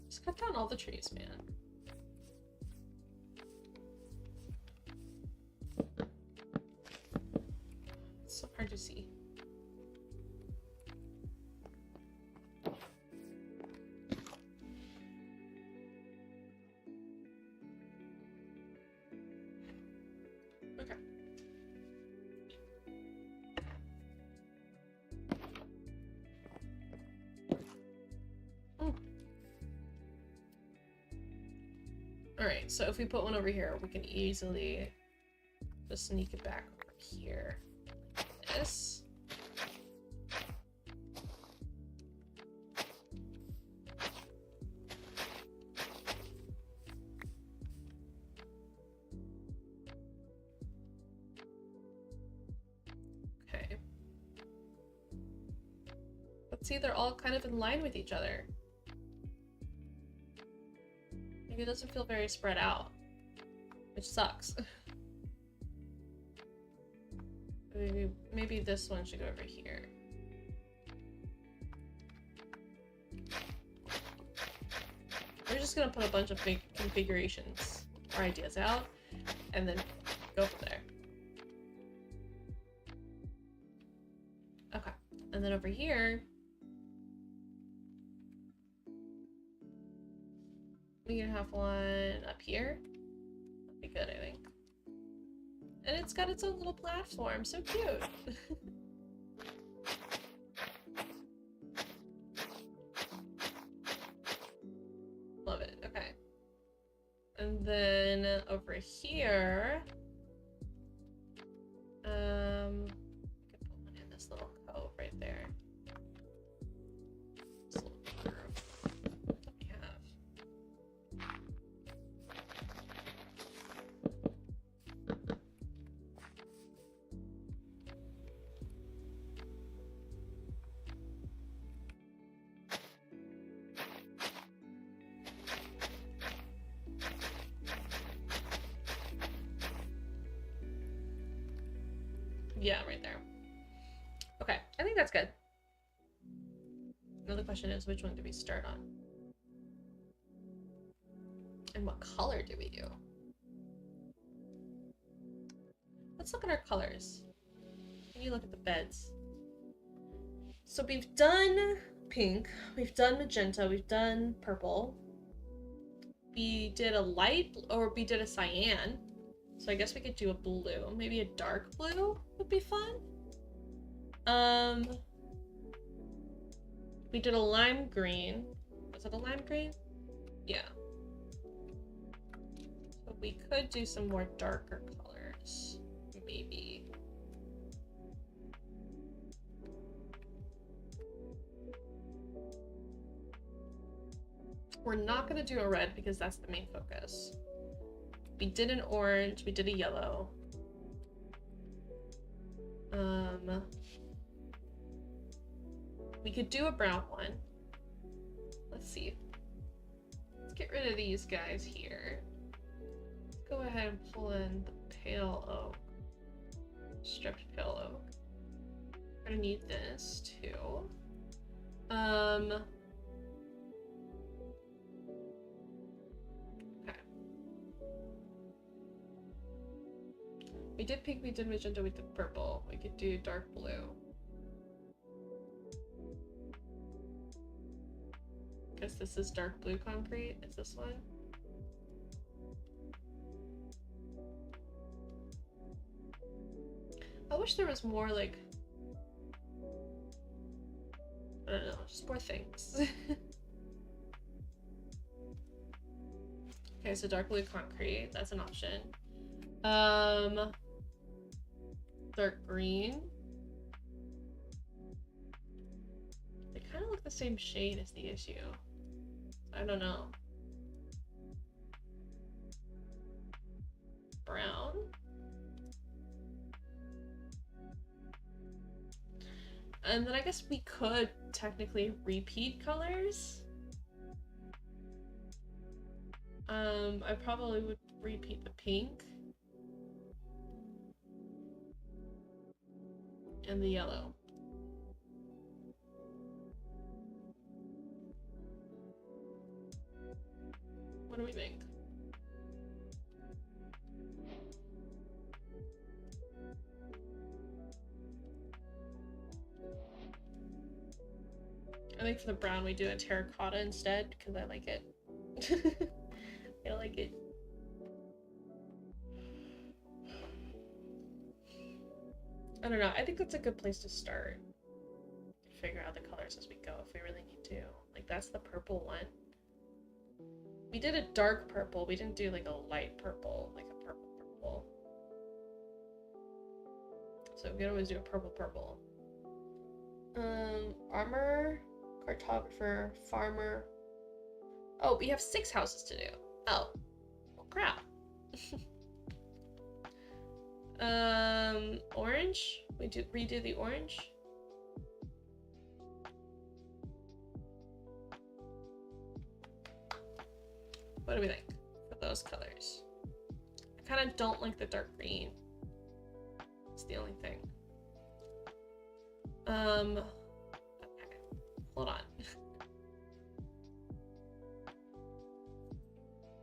Just cut down all the trees, man. It's so hard to see. Okay. Alright, so if we put one over here, we can easily just sneak it back over here. Like this. Okay. But see, they're all kind of in line with each other. Maybe it doesn't feel very spread out, which sucks. Maybe this one should go over here. We're just gonna put a bunch of big configurations or ideas out and then go from there. Okay, and then over here, we can have one up here. That'd be good, I think. And it's got its own little platform, so cute. Love it, okay. And then over here, we could put one in this little cove right there. This little curve that we have. Yeah, right there. Okay, I think that's good. Another question is, which one do we start on? And what color do we do? Let's look at our colors. Can you look at the beds? So we've done pink, we've done magenta, we've done purple. We did a light, or we did a cyan. So I guess we could do a blue. Maybe a dark blue would be fun. We did a lime green. Was it a lime green? Yeah. So we could do some more darker colors, maybe. We're not gonna do a red because that's the main focus. We did an orange, we did a yellow. We could do a brown one. Let's see. Let's get rid of these guys here. Let's go ahead and pull in the pale oak. Stripped pale oak. We're gonna need this too. Okay. We did pink, we did magenta, we did purple. We could do dark blue. Guess this is dark blue concrete. Is this one? I wish there was more, like, I don't know, just more things. Okay, so dark blue concrete, that's an option. Dark green. They kind of look the same shade as the issue. I don't know. Brown. And then I guess we could technically repeat colors. I probably would repeat the pink and the yellow. What do we think? I think for the brown we do a terracotta instead because I like it. I like it. I don't know. I think that's a good place to start. Figure out the colors as we go if we really need to. Like that's the purple one. We did a dark purple. We didn't do like a light purple, like a purple purple. So we could always do a purple purple. Armor, cartographer, farmer. Oh, we have 6 houses to do. Oh, well, crap. Orange. We redo the orange. What do we think for those colors? I kind of don't like the dark green. It's the only thing. Okay. Hold on.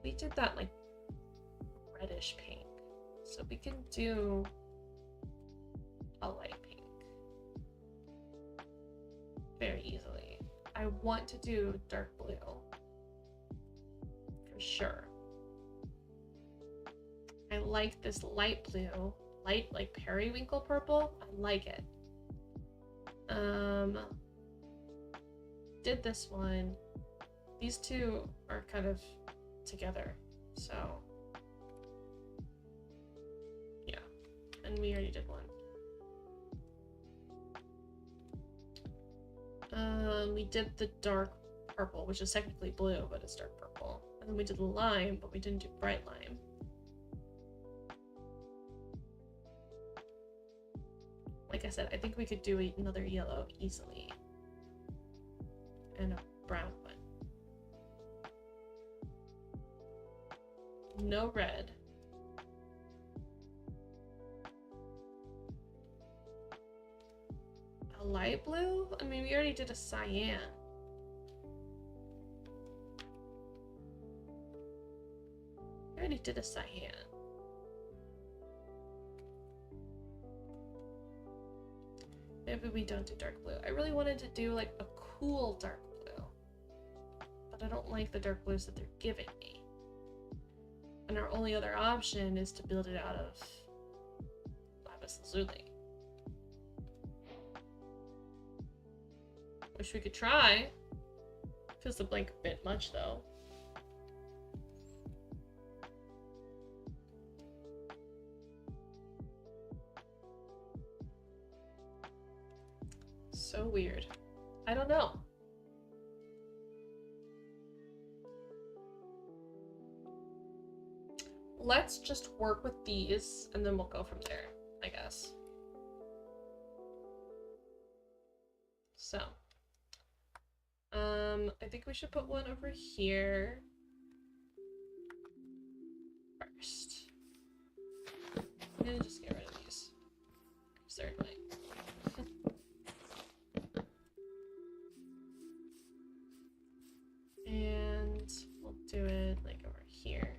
We did that like reddish pink. So we can do a light pink very easily. I want to do dark blue for sure. I like this light blue, light like periwinkle purple. I like it. Did this one. These two are kind of together, so yeah, and we already did one. We did the dark purple, which is technically blue, but it's dark purple, and then we did lime, but we didn't do bright lime. Like I said, I think we could do another yellow easily, and a brown one. No red. A light blue? I mean, we already did a cyan. We already did a cyan. Maybe we don't do dark blue. I really wanted to do like a cool dark blue, but I don't like the dark blues that they're giving me. And our only other option is to build it out of lapis lazuli, Wish we could try. Feels the blank a bit much though. So weird. I don't know. Let's just work with these and then we'll go from there, I guess. So, I think we should put one over here first. I'm gonna just get rid of these, because they're annoying. And we'll do it like over here.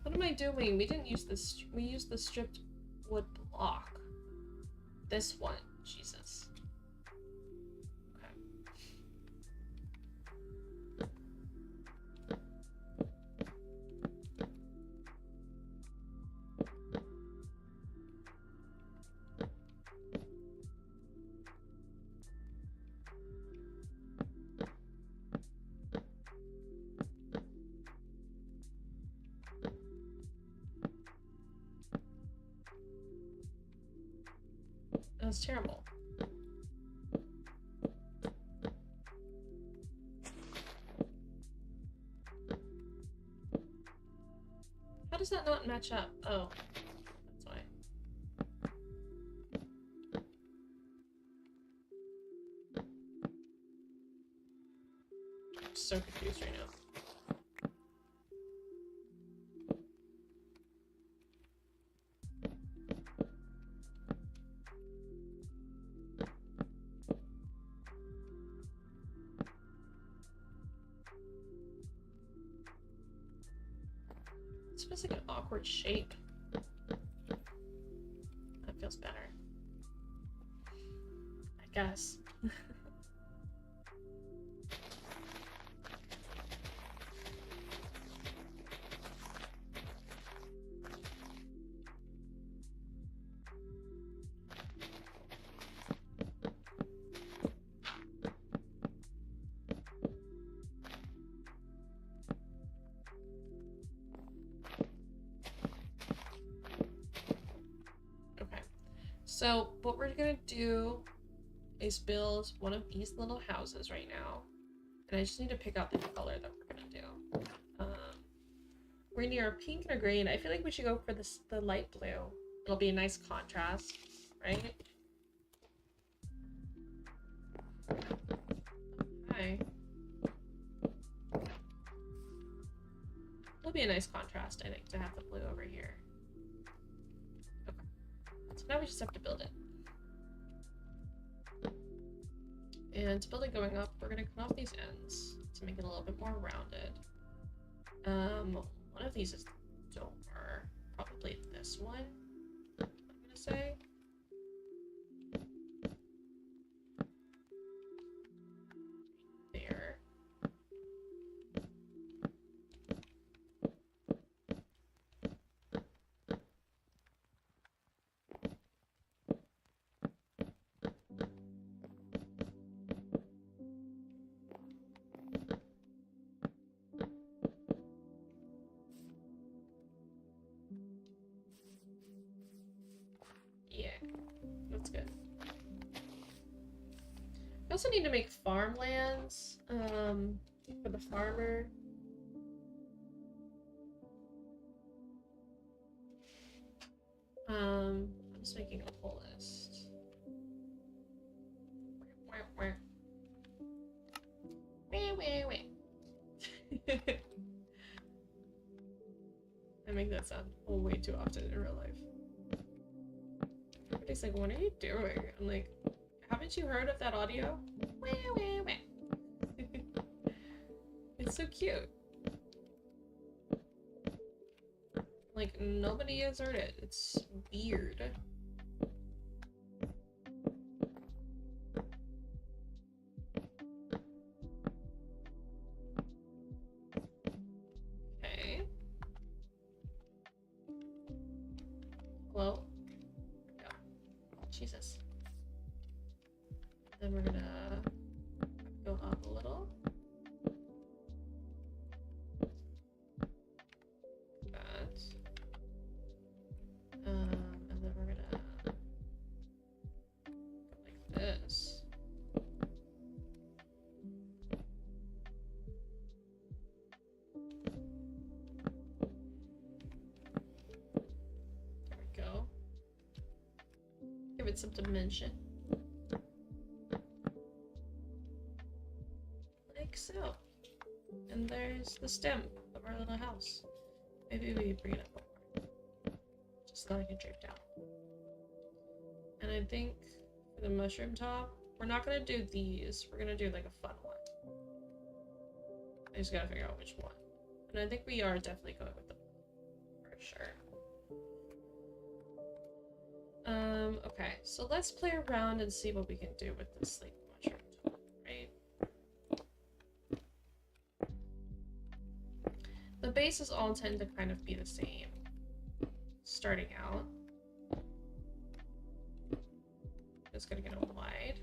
What am I doing? We didn't use this. We used the stripped wood block. This one. Jesus. Okay. That was terrible. How does that not match up? Oh, that's why. I'm so confused right now. It's just like an awkward shape. That feels better. I guess. So what we're gonna do is build one of these little houses right now. And I just need to pick out the color that we're gonna do. We're gonna do our pink and a green. I feel like we should go for this, the light blue. It'll be a nice contrast, right? Okay. It'll be a nice contrast, I think, to have the blue over here. Okay. So now we just have to build it. And to build it going up, we're gonna cut off these ends to make it a little bit more rounded. One of these is the door. Probably this one, I'm gonna say. There. Yeah, that's good. I also need to make farmlands, for the farmer. I'm just making a whole list. I make that sound way too often in real life. Everybody's like, what are you doing? I'm like, haven't you heard of that audio? It's so cute. Like, nobody has heard it. It's weird. Okay. Jesus. Then we're gonna go up a little. That. And then we're gonna go like this. There we go. Give it some dimension. Like so. And there's the stem of our little house. Maybe we bring it up more. Just so I can drape down. And I think for the mushroom top, we're not gonna do these. We're gonna do like a fun one. I just gotta figure out which one. And I think we are definitely going with the for sure. Okay, so let's play around and see what we can do with this like mushroom top, right? The bases all tend to kind of be the same starting out. Just gonna get it wide.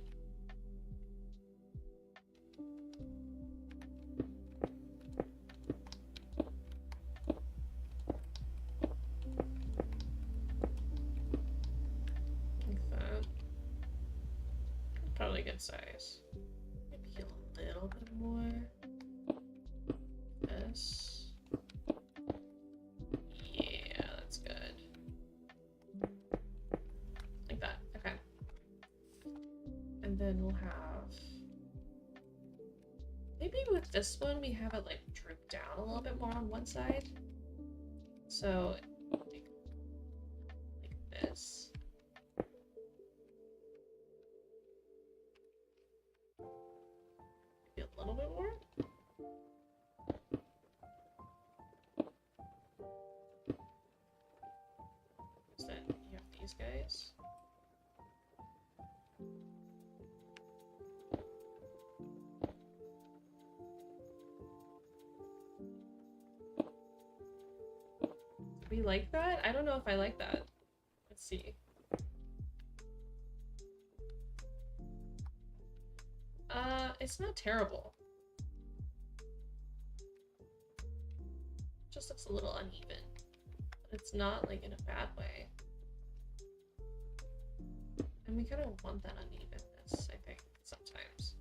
Like that. Probably good size. Maybe a little bit more. This. Yeah, that's good. Like that. Okay. And then we'll have, maybe with this one we have it like droop down a little bit more on one side. So like this. Maybe a little bit more. So then you have these guys. We like that? I don't know if I like that. Let's see. It's not terrible. Just looks a little uneven. But it's not like in a bad way. And we kind of want that unevenness, I think, sometimes.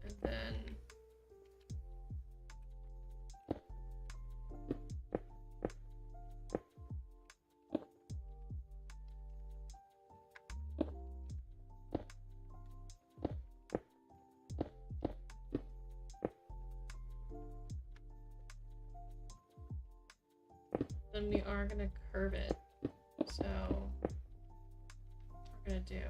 And then we are gonna curve it. So we're gonna do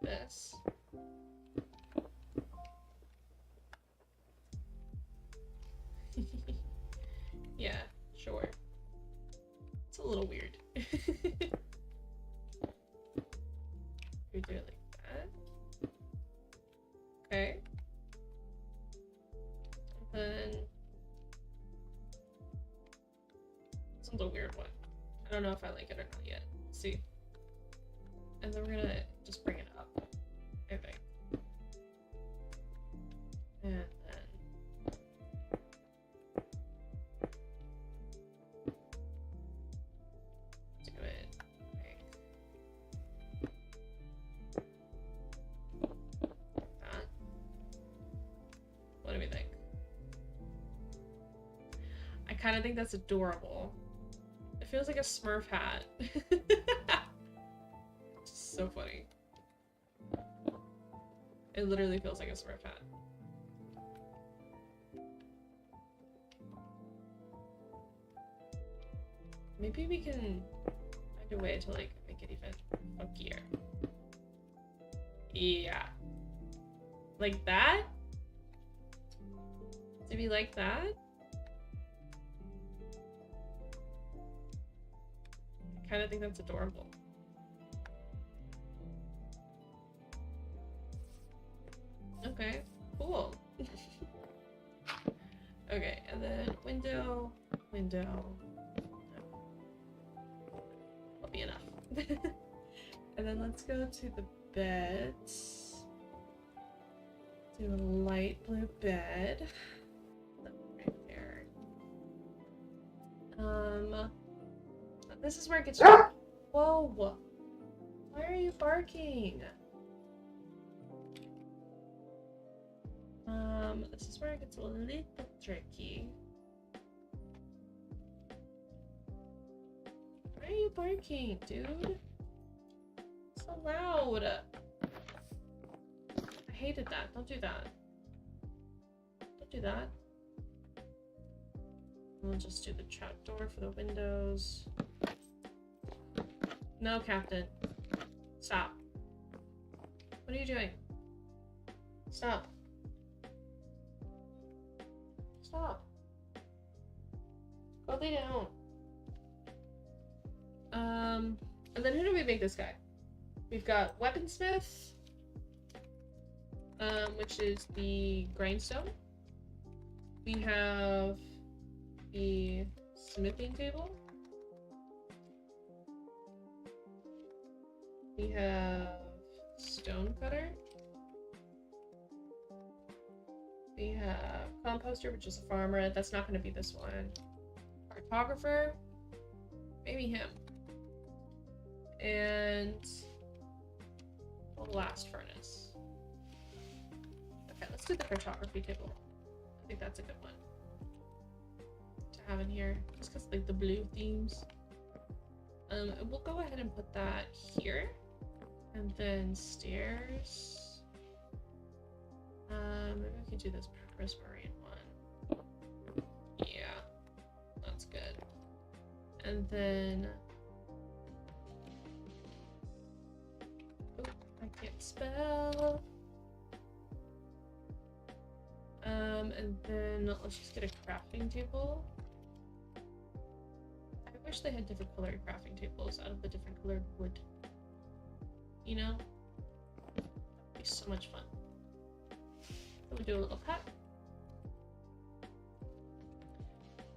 this. Yeah, sure. It's a little weird. We do it like that. Okay. And then this one's a weird one. I don't know if I like it or not yet. Let's see. And then we're gonna just bring it up, I think. And then do it like that. What do we think? I kind of think that's adorable. It feels like a Smurf hat. So funny. It literally feels like a Smurf hat. Maybe we can find a way to like make it even funkier. Yeah. Like that? Do we like that? I kind of think that's adorable. Okay, cool. Okay, and then window, window. That'll be enough. And then let's go to the beds. Do a light blue bed. Right there. This is where it gets. Whoa! Why are you barking? This is where it gets a little tricky. Why are you barking, dude? So loud. I hated that. Don't do that. Don't do that. We'll just do the trapdoor for the windows. No, Captain. Stop. What are you doing? Stop. Stop. Go lay down. And then who do we make this guy? We've got Weaponsmith, which is the grindstone. We have the smithing table. We have stonecutter. We have composter, which is a farmer. That's not going to be this one. Cartographer. Maybe him. And the last furnace. Okay, let's do the cartography table. I think that's a good one to have in here, just because like the blue themes. We'll go ahead and put that here, and then stairs. Maybe we could do this prismarine one. Yeah, that's good. And then, oh, I can't spell. And then let's just get a crafting table. I wish they had different colored crafting tables out of the different colored wood. You know? That'd be so much fun. We'll do a little cut.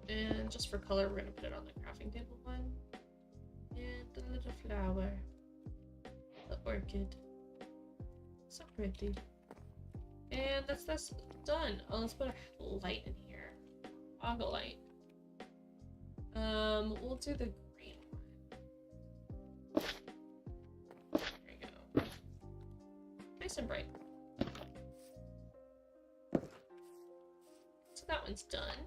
And just for color, we're gonna put it on the crafting table one. And the little flower. The orchid. So pretty. And that's done. Oh, let's put a light in here. Toggle light. We'll do the green one. There you go. Nice and bright. So that one's done.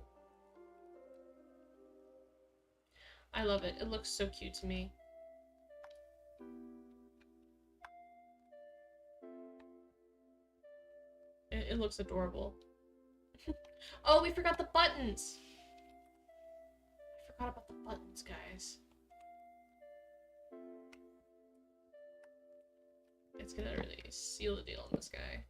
I love it. It looks so cute to me. It looks adorable. Oh, we forgot the buttons! I forgot about the buttons, guys. It's gonna really seal the deal on this guy.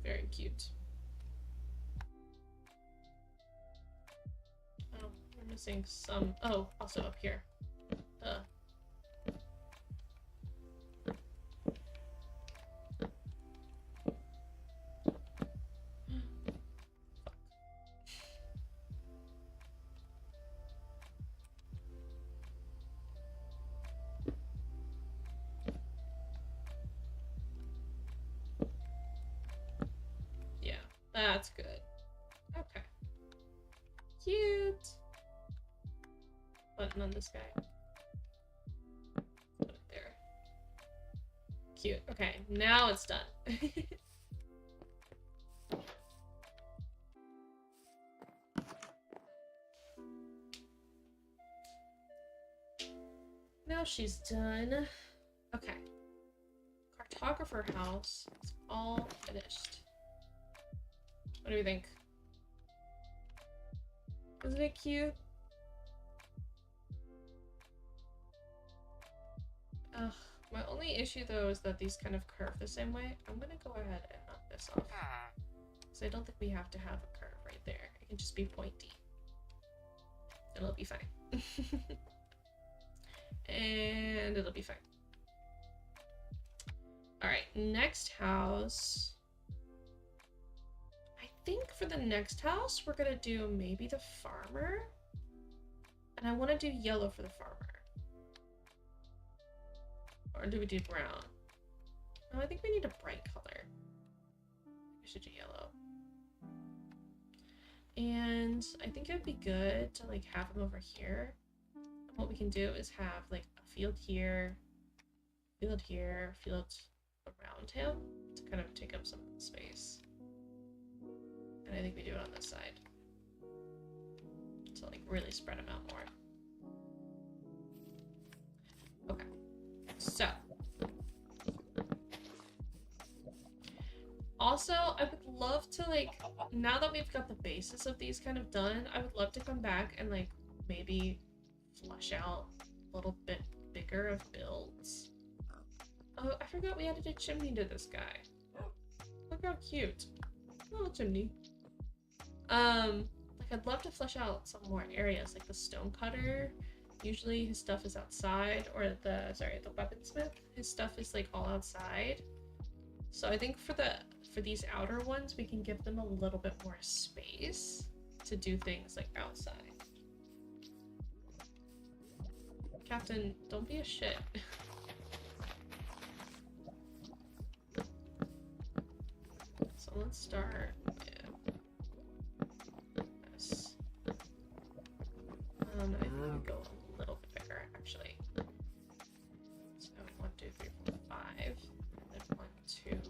Very cute. Oh, we're missing some. Oh, also up here. Yeah, that's good. Okay. Cute. button on this guy. Put it there. Cute. Okay, now it's done. Now she's done. Okay. Cartographer house is all finished. What do you think? Isn't it cute? Ugh. My only issue though is that these kind of curve the same way. I'm gonna go ahead and knock this off. Because I don't think we have to have a curve right there. It can just be pointy. And it'll be fine. And it'll be fine. Alright, next house. I think for the next house, we're gonna do maybe the farmer. And I want to do yellow for the farmer. Or do we do brown? No, I think we need a bright color. We should do yellow. And I think it would be good to like have him over here. What we can do is have like a field here, field around him to kind of take up some space. And I think we do it on this side. To like really spread them out more. Okay. So. Also, I would love to like, now that we've got the basis of these kind of done, I would love to come back and like maybe flesh out a little bit bigger of builds. Oh, I forgot we added a chimney to this guy. Look how cute. Little chimney. Like I'd love to flesh out some more areas, like the stonecutter. Usually his stuff is outside, or the weaponsmith, his stuff is like all outside. So I think for these outer ones, we can give them a little bit more space to do things like outside. Captain, don't be a shit. So let's start with this. I think we go a little bit bigger, actually. So 1, 2, 3, 4, 5. And then 1, 2,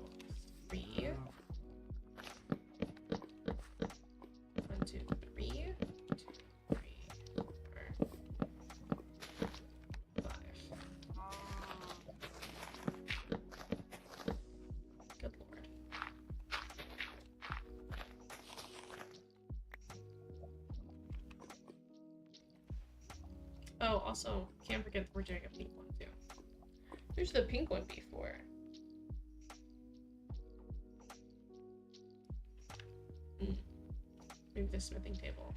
3. 1, 2, 3. 2, 3, 4, 5. Good lord. Oh, also, can't forget that we're doing a pink one too. There's the pink one before. Move the smithing table.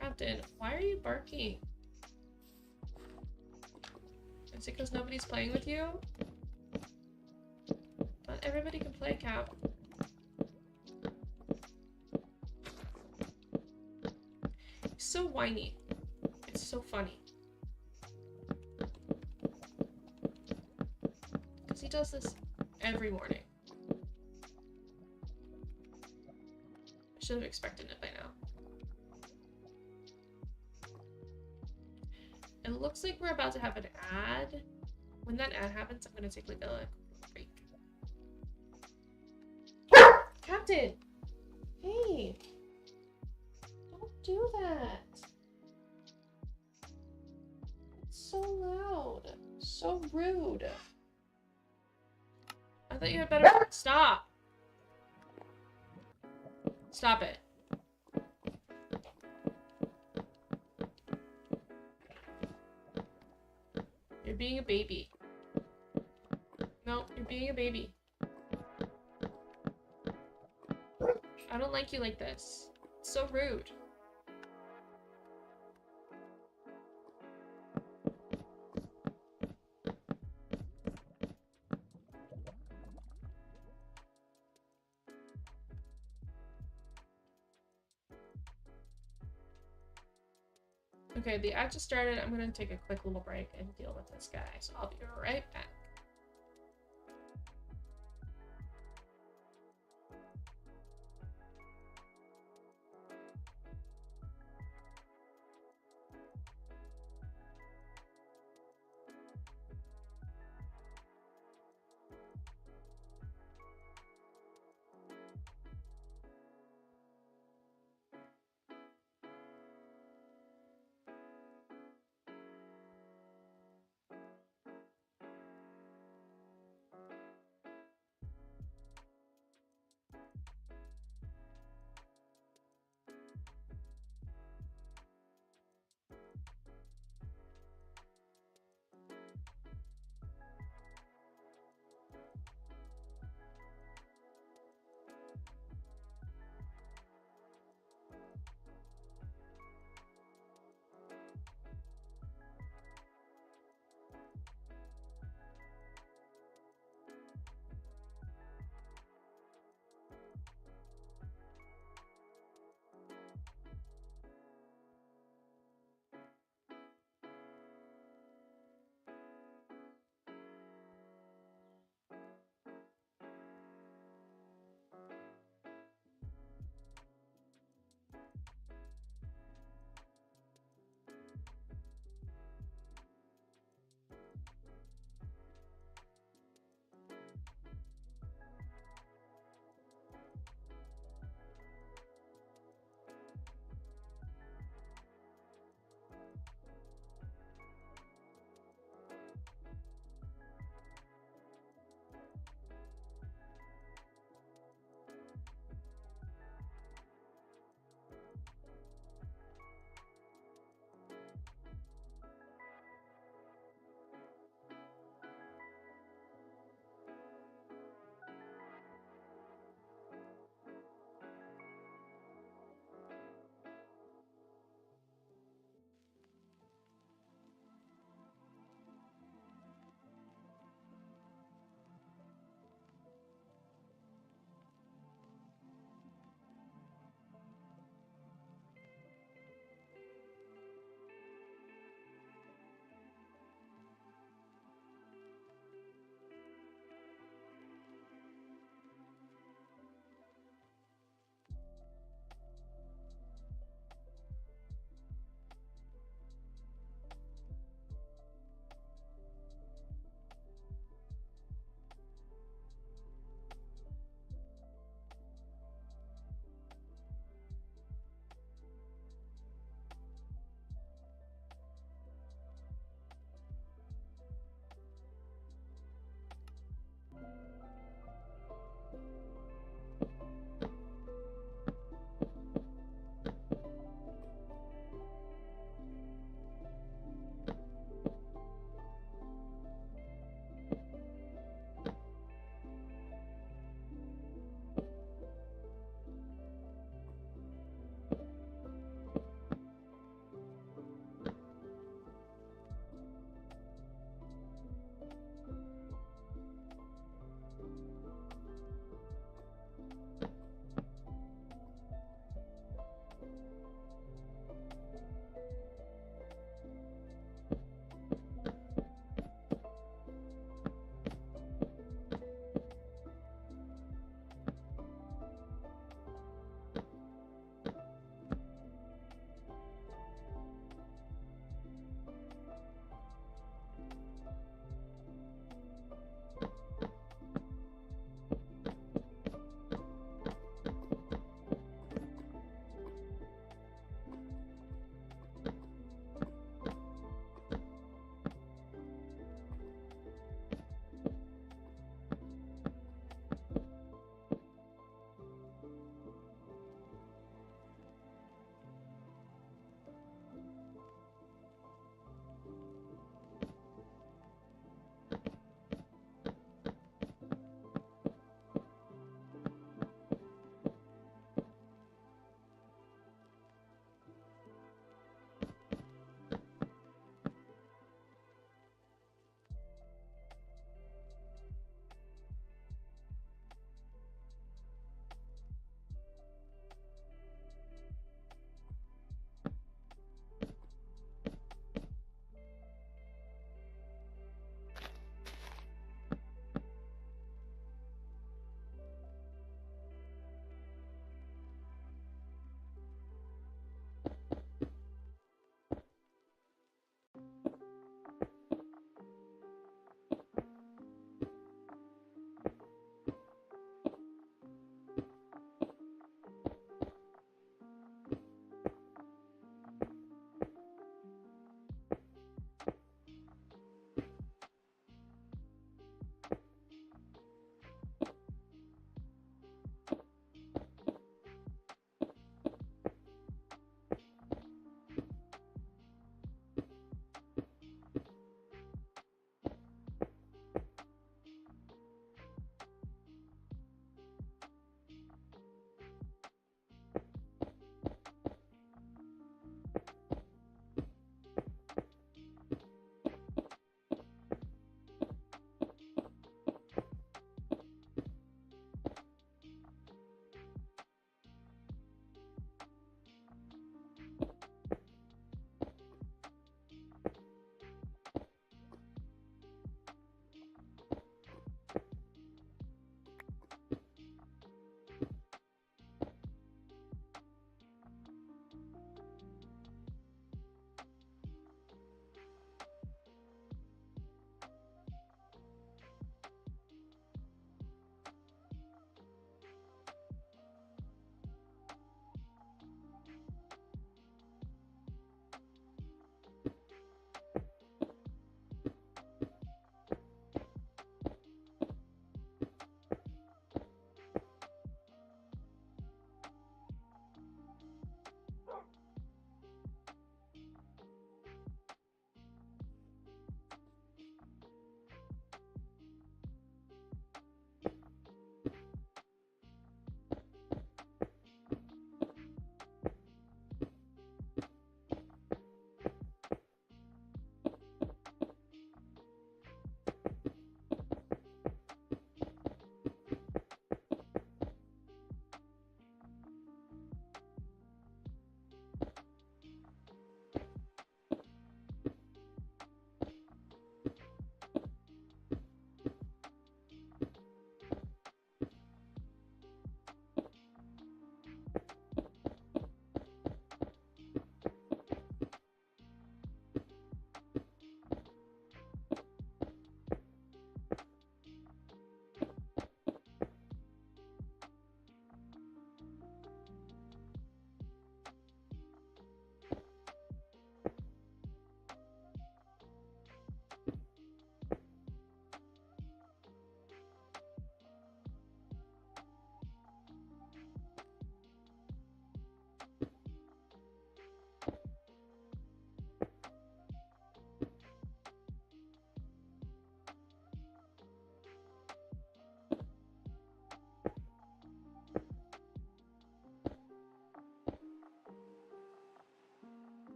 Captain, why are you barking? Is it because nobody's playing with you? Not everybody can play, Cap. He's so whiny. It's so funny. Because he does this every morning. I should have expected it by now. It looks like we're about to have an ad. When that ad happens, I'm gonna take like a break. Captain! Hey! Don't do that! It's so loud. So rude. I thought you had better- Stop! Stop it. You're being a baby. No, you're being a baby. I don't like you like this. It's so rude. Okay, the ad just started. I'm gonna take a quick little break and deal with this guy, so I'll be right back.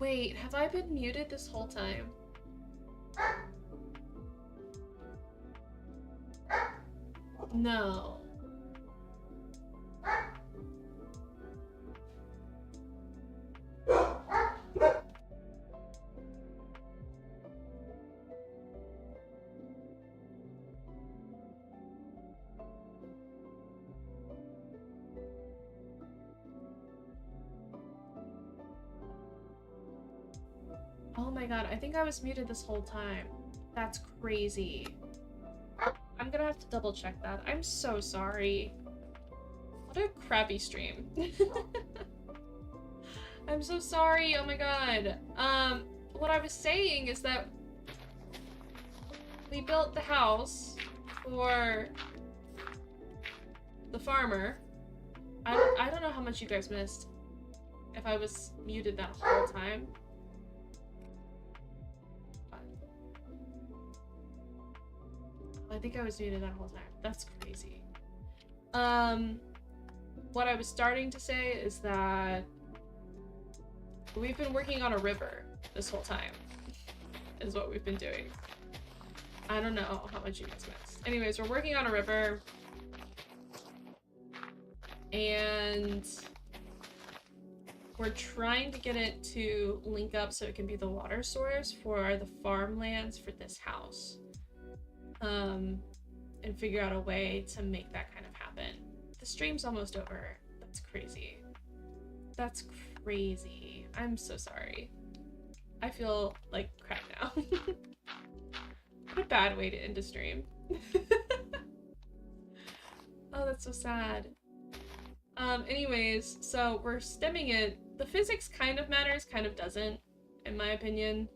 Wait, have I been muted this whole time? No. Oh my god, I think I was muted this whole time. That's crazy. I'm gonna have to double check that. I'm so sorry. What a crappy stream. I'm so sorry, oh my god. What I was saying is that we built the house for the farmer. I don't know how much you guys missed. If I was muted that whole time. I think I was muted that whole time. That's crazy. What I was starting to say is that we've been working on a river this whole time, is what we've been doing. I don't know how much you guys missed. Anyways, we're working on a river, and we're trying to get it to link up so it can be the water source for the farmlands for this house. And figure out a way to make that kind of happen. The stream's almost over. That's crazy. That's crazy. I'm so sorry. I feel like crap now. What a bad way to end a stream. Oh, that's so sad. Anyways, so we're stemming it. The physics kind of matters, kind of doesn't, in my opinion.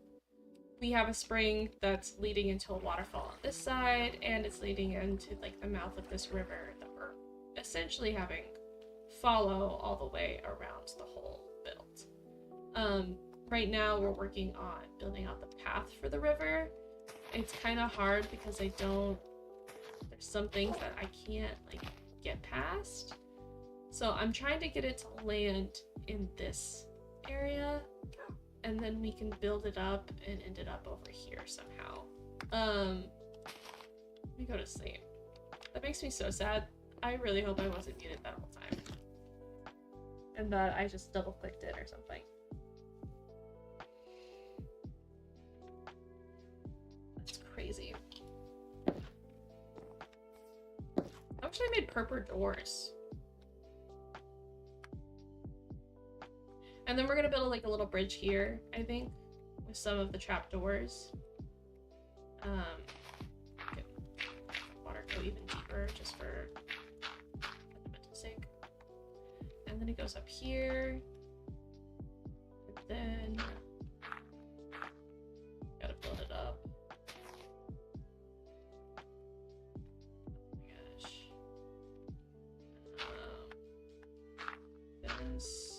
We have a spring that's leading into a waterfall on this side, and it's leading into like the mouth of this river that we're essentially having follow all the way around the whole build. Right now we're working on building out the path for the river. It's kind of hard because there's some things that I can't like get past. So I'm trying to get it to land in this area, and then we can build it up and end it up over here somehow. Let me go to sleep. That makes me so sad. I really hope I wasn't muted that whole time. And that I just double clicked it or something. That's crazy. I wish I made purple doors. And then we're gonna build like a little bridge here, I think, with some of the trapdoors. Get water go even deeper just for fundamental sake. And then it goes up here. And then gotta build it up. Oh my gosh. This.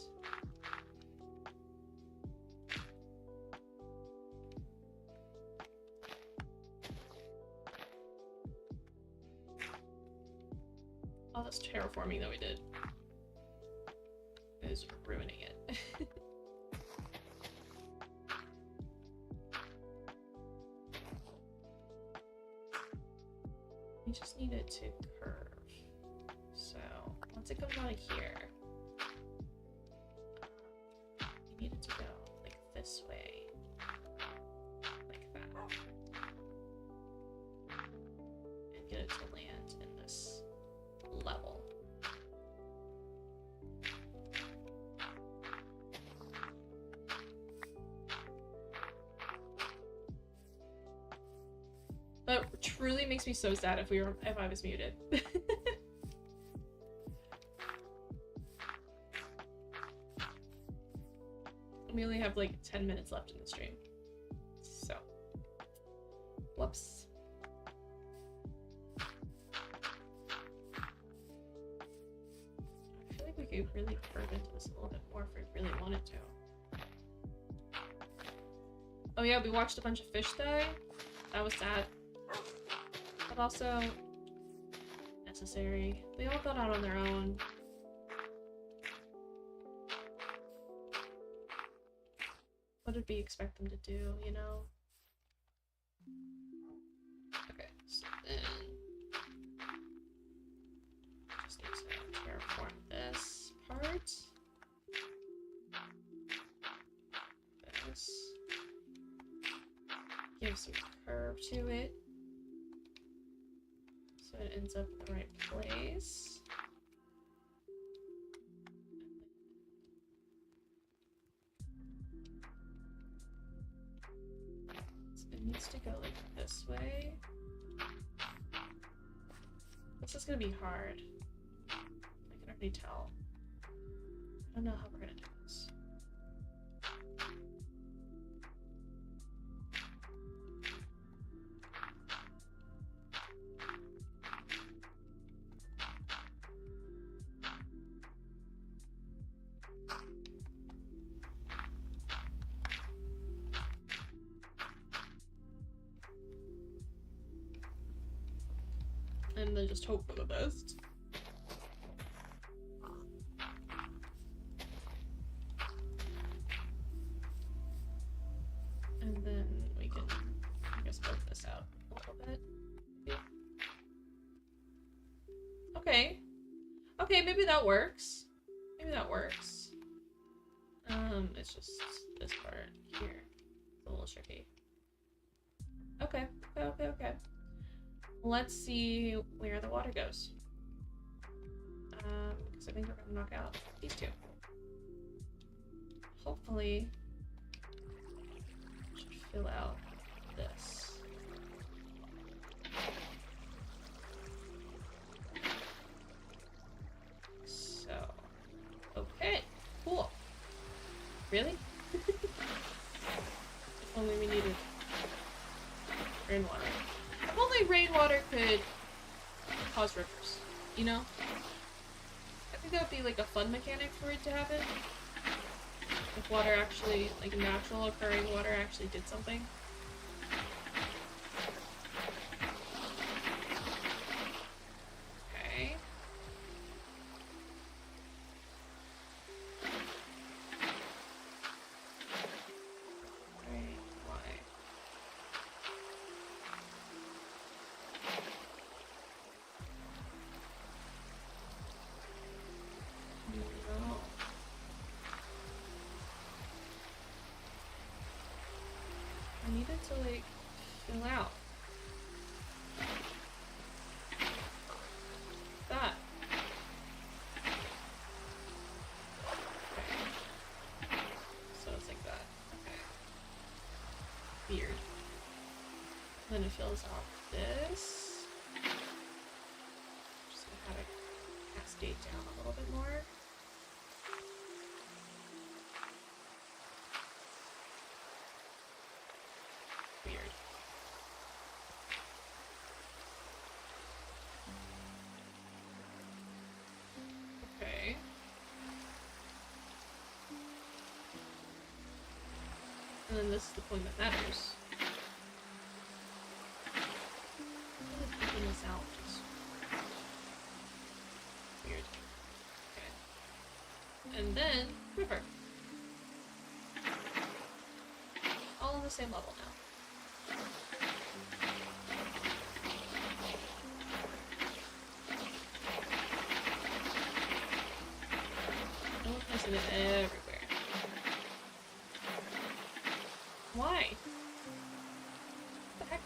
All this terraforming that we did is ruining it. We just need it to curve. So once it comes out of here, we need it to go like this way, like that, and get it to land in this level. That truly makes me so sad if I was muted. We only have like 10 minutes left in the stream. So, whoops. I feel like we could really curve into this a little bit more if we really wanted to. Oh yeah, we watched a bunch of fish die. That was sad. But also necessary. They all got out on their own. what did we expect them to do, you know? Okay, so then just need to terraform this part. This. Give some curve to it. So it ends up in the right place. So it needs to go like this way. This is gonna be hard. I can already tell. I don't know how we're gonna do this. And then just hope for the best. And then we can, I guess, build this out a little bit. Yeah. Okay. Okay, maybe that works. Maybe that works. It's just this part here. It's a little tricky. Okay, okay. Let's see where the water goes. Because I think we're gonna knock out these two. Hopefully, should fill out this. So, okay, cool. Really? If only we needed rainwater. If only rainwater could cause rivers, you know? I think that would be like a fun mechanic for it to happen. If water actually, like natural occurring water actually did something. Okay. Right, why? No. I need it to like fill out. That. Okay. So it's like that. Okay. Weird. Then it fills out this. Just gonna have it cascade down a little bit more. Weird. Okay. And then this is the point that matters. I'm taking this out. Just weird. Okay. And then river. All on the same level now. Don't listen to it everywhere. Why? What the heck?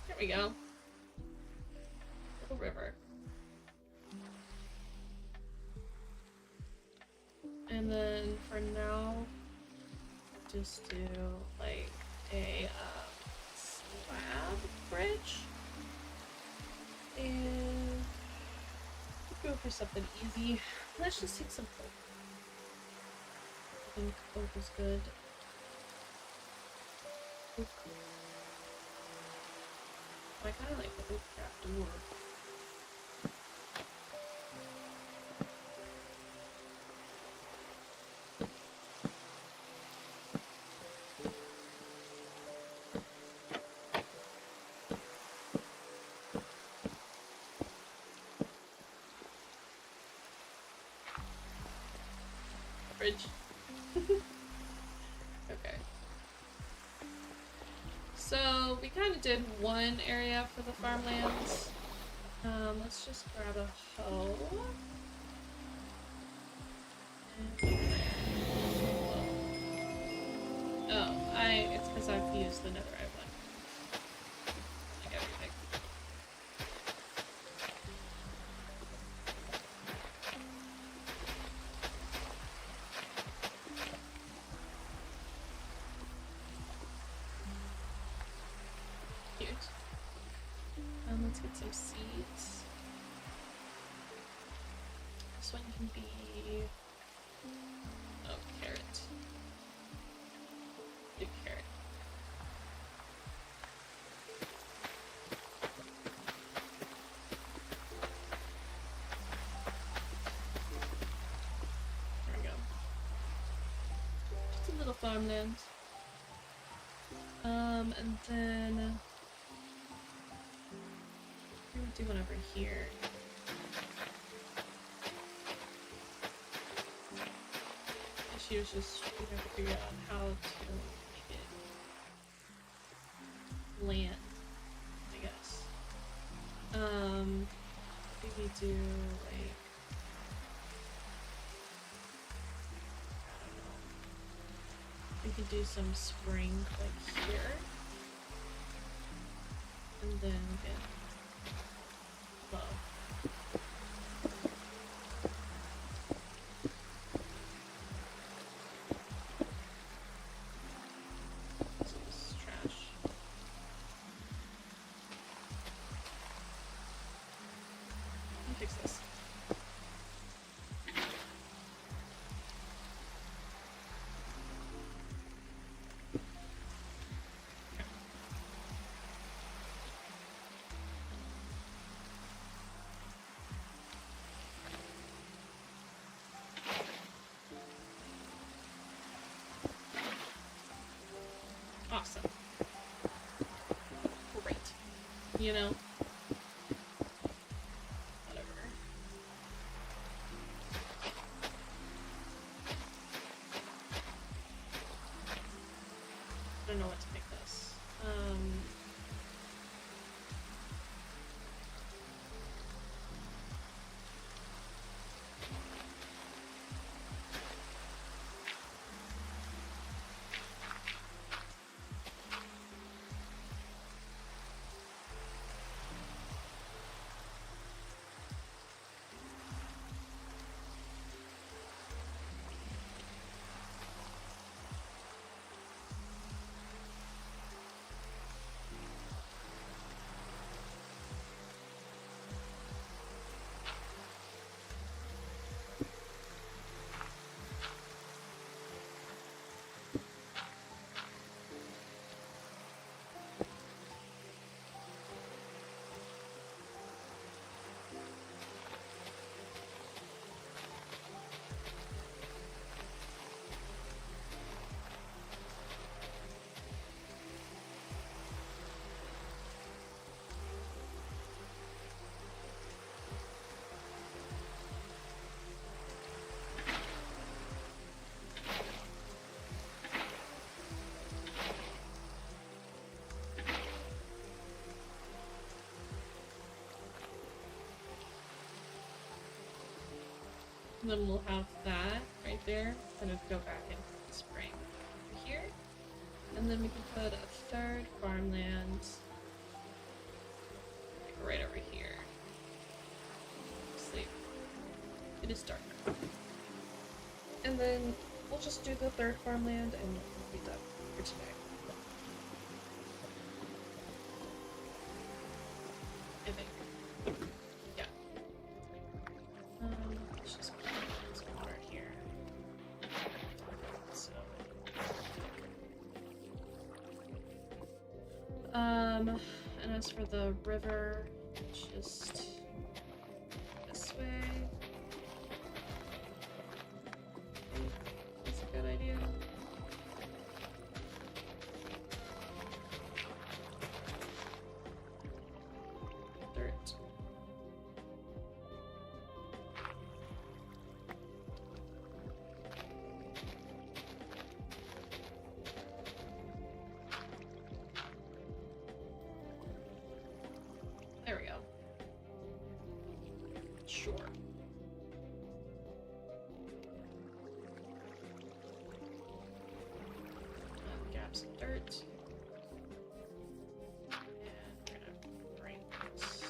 There we go. Little river. And then for now, just do like a slab bridge and go for something easy. Let's just take some oak. I think oak is good. Oak. I kind of like the oak craft door. Bridge. Okay. So we kind of did one area for the farmlands. Let's just grab a hoe. It's because I've used the netherite one. Like everything. Cute. Let's get some seeds. This one can be... oh, carrot. Big carrot. There we go. Just a little farmland. And then... we're gonna do one over here. She was just trying to figure out how to make it land, I guess. Maybe do like, I don't know. We could do some spring like here, and then get low. Fix this. Awesome. Great. You know? I don't know what to pick this. And then we'll have that right there, kind of go back into the spring over here. And then we can put a third farmland like right over here. Sleep. It is dark. And then we'll just do the third farmland and we'll be done for today. I think. Yeah. Let's just put some water here. So. And as for the river, just this way. That's a good idea. Dirt. There we go. Sure. Grab some dirt. And we're gonna bring this.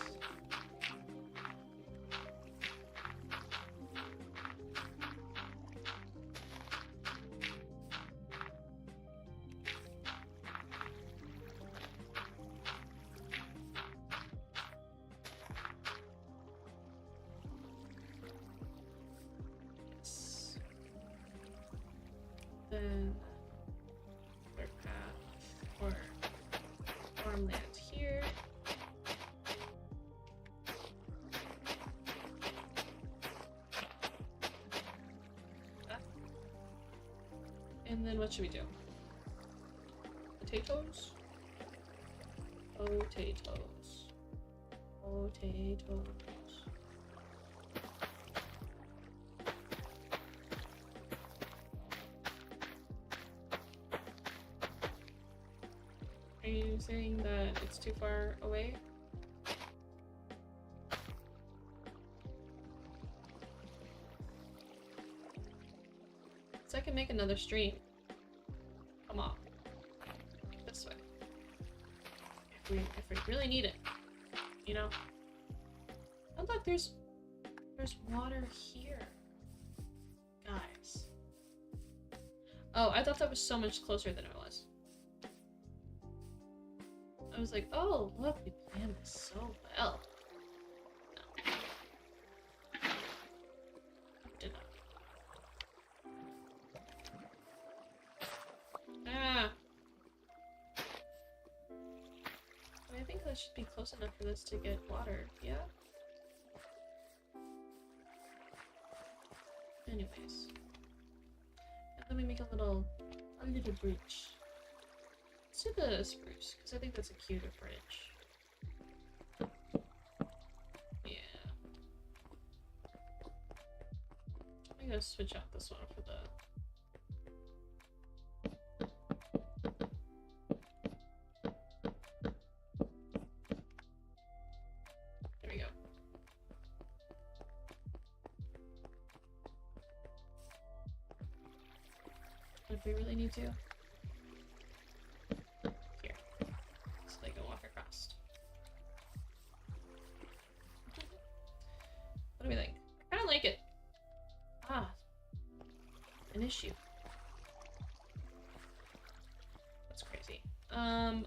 Yes. Then our path or farmland here. And then what should we do? Potatoes? Potatoes. Potatoes. Are you saying that it's too far away? So I can make another stream. Come on. This way. If we really need it. You know? Oh look, there's water here. Guys. Oh, I thought that was so much closer than it was. I was like, oh, look, we planned this so well. No. Did not. Ah! I think that should be close enough for this to get water, yeah? Anyways. And let me make a little bridge. Let's do the spruce, because I think that's a cuter bridge. Yeah. I'm gonna switch out this one for the... There we go. If we really need to. Here. So they can walk across. What do we think? I kinda like it. Ah. An issue. That's crazy.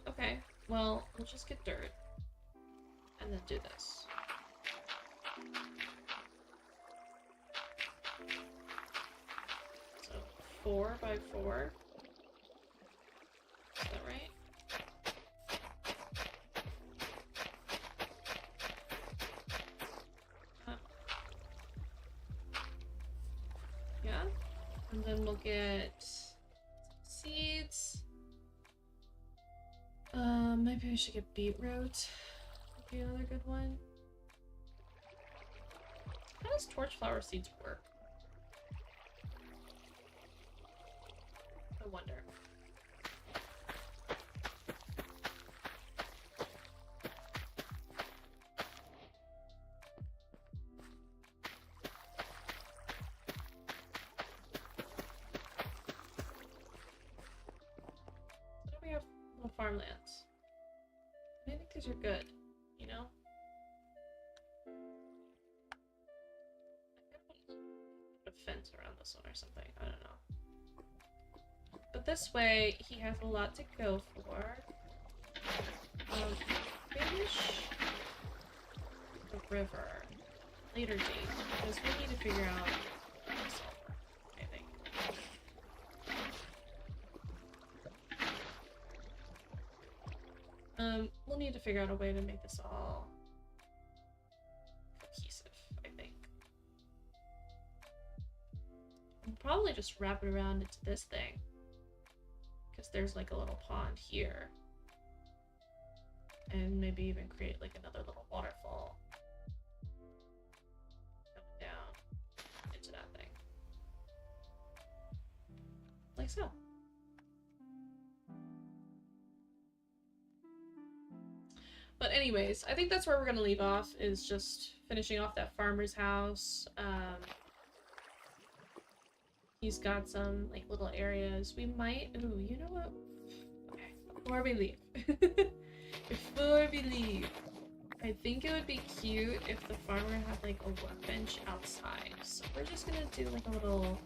Okay. Well, we'll just get dirt. And then do this. So, 4 by 4. Is that right? Yeah? And then we'll get some seeds. Maybe we should get beetroot. Would be another good one. How does torchflower seeds work? I wonder. So we have little farmlands. I think these are good, you know? I could put a fence around this one or something. I don't know. But this way, he has a lot to go for. Finish the river. Later date. Because we need to figure out this all work, I think. We'll need to figure out a way to make this all cohesive, I think. We'll probably just wrap it around into this thing. Because there's like a little pond here. And maybe even create like another little waterfall. Coming down into that thing. Like so. But anyways, I think that's where we're gonna leave off, is just finishing off that farmer's house. He's got some like little areas. We might, ooh, you know what? Okay, before we leave. Before we leave, I think it would be cute if the farmer had like a workbench outside. So we're just gonna do like a little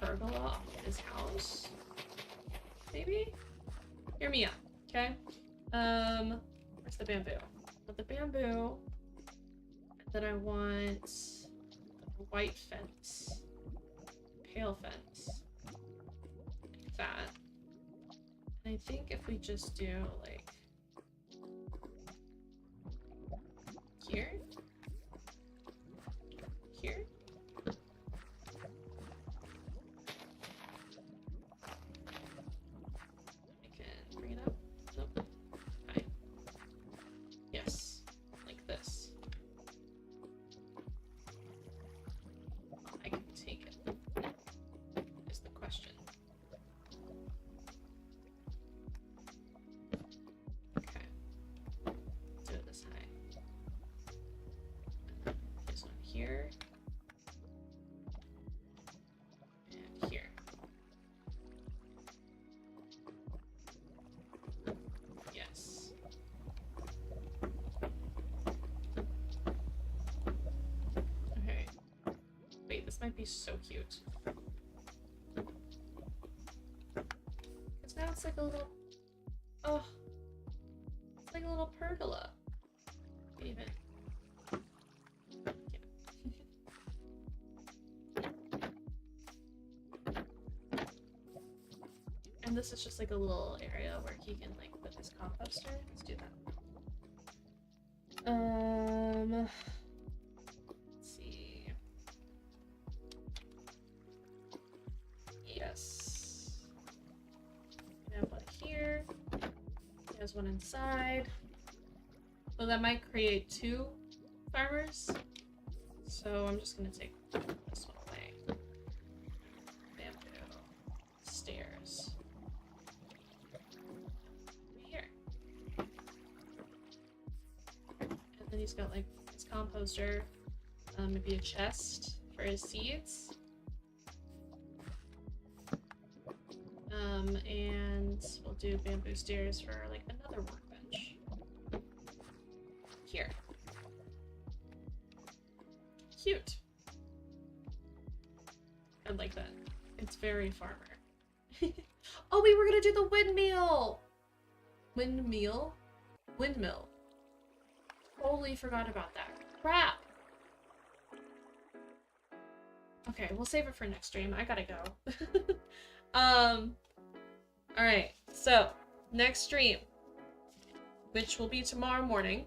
pergola off of his house. Maybe? Hear me out, okay? Where's the bamboo? But the bamboo, and then I want a white fence, pale fence, like that. And I think if we just do like here, here. I can bring it up. Nope. Hi. Yes, like this. I can take it, is the question. Okay. Do it this high. This one here. And here. Yes. Okay. Wait, this might be so cute. Because now it's like a little... Oh. It's like a little pergola. Even. And this is just like a little area where he can like put his composter. Let's do that. Let's see. Yes. We have one here. He has one inside. So that might create two farmers. So I'm just gonna take this one away. Bamboo. Stairs. Here. And then he's got like his composter, maybe a chest for his seeds. And we'll do bamboo stairs for like another workbench. Here. Cute. I like that. It's very farmer. Oh, we were gonna do the windmill! Windmill? Windmill. Totally forgot about that. Crap! Okay, we'll save it for next stream. I gotta go. Alright, so, next stream, which will be tomorrow morning,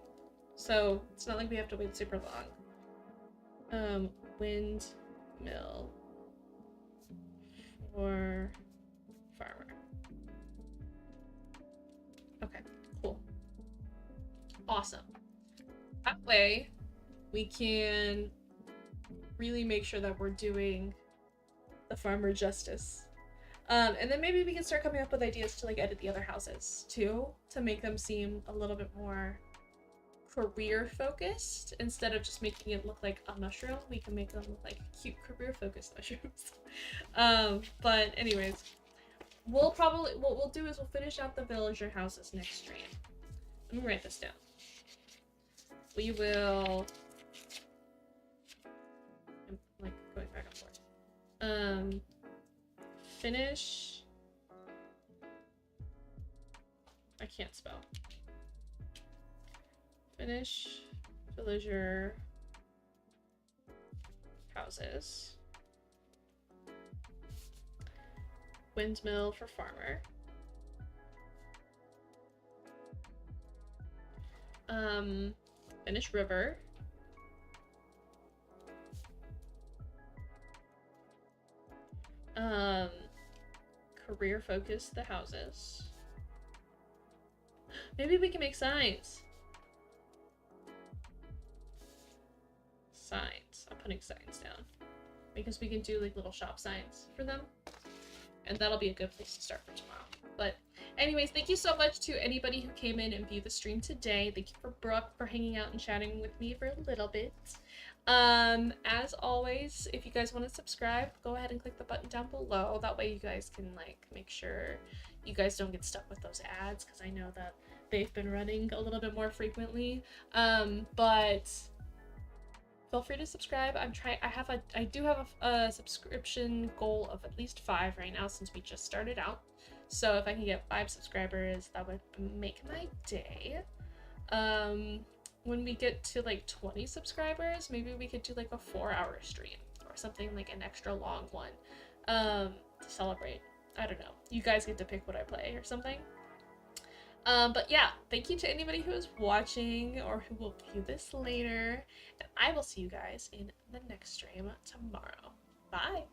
so it's not like we have to wait super long. Windmill for farmer. Okay, cool. Awesome. That way, we can really make sure that we're doing the farmer justice. And then maybe we can start coming up with ideas to like edit the other houses too, to make them seem a little bit more career focused instead of just making it look like a mushroom. We can make them look like cute career focused mushrooms. But anyways, what we'll do is we'll finish out the villager houses next stream. Let me write this down. We will, I'm like going back and forth. Finish I can't spell. Finish villager houses. Windmill for farmer. Finish river. Career focus the houses. Maybe we can make signs. Signs. I'm putting signs down. Because we can do like little shop signs for them. And that'll be a good place to start for tomorrow. But anyways, thank you so much to anybody who came in and viewed the stream today. Thank you for Brooke for hanging out and chatting with me for a little bit. As always, if you guys want to subscribe, go ahead and click the button down below. That way you guys can like make sure you guys don't get stuck with those ads, because I know that they've been running a little bit more frequently. But feel free to subscribe. I do have a subscription goal of at least 5 right now, since we just started out. So if I can get 5 subscribers, that would make my day. When we get to like 20 subscribers, maybe we could do like a 4-hour stream or something, like an extra long one, to celebrate. I don't know. You guys get to pick what I play or something. But yeah, thank you to anybody who is watching or who will view this later. And I will see you guys in the next stream tomorrow. Bye!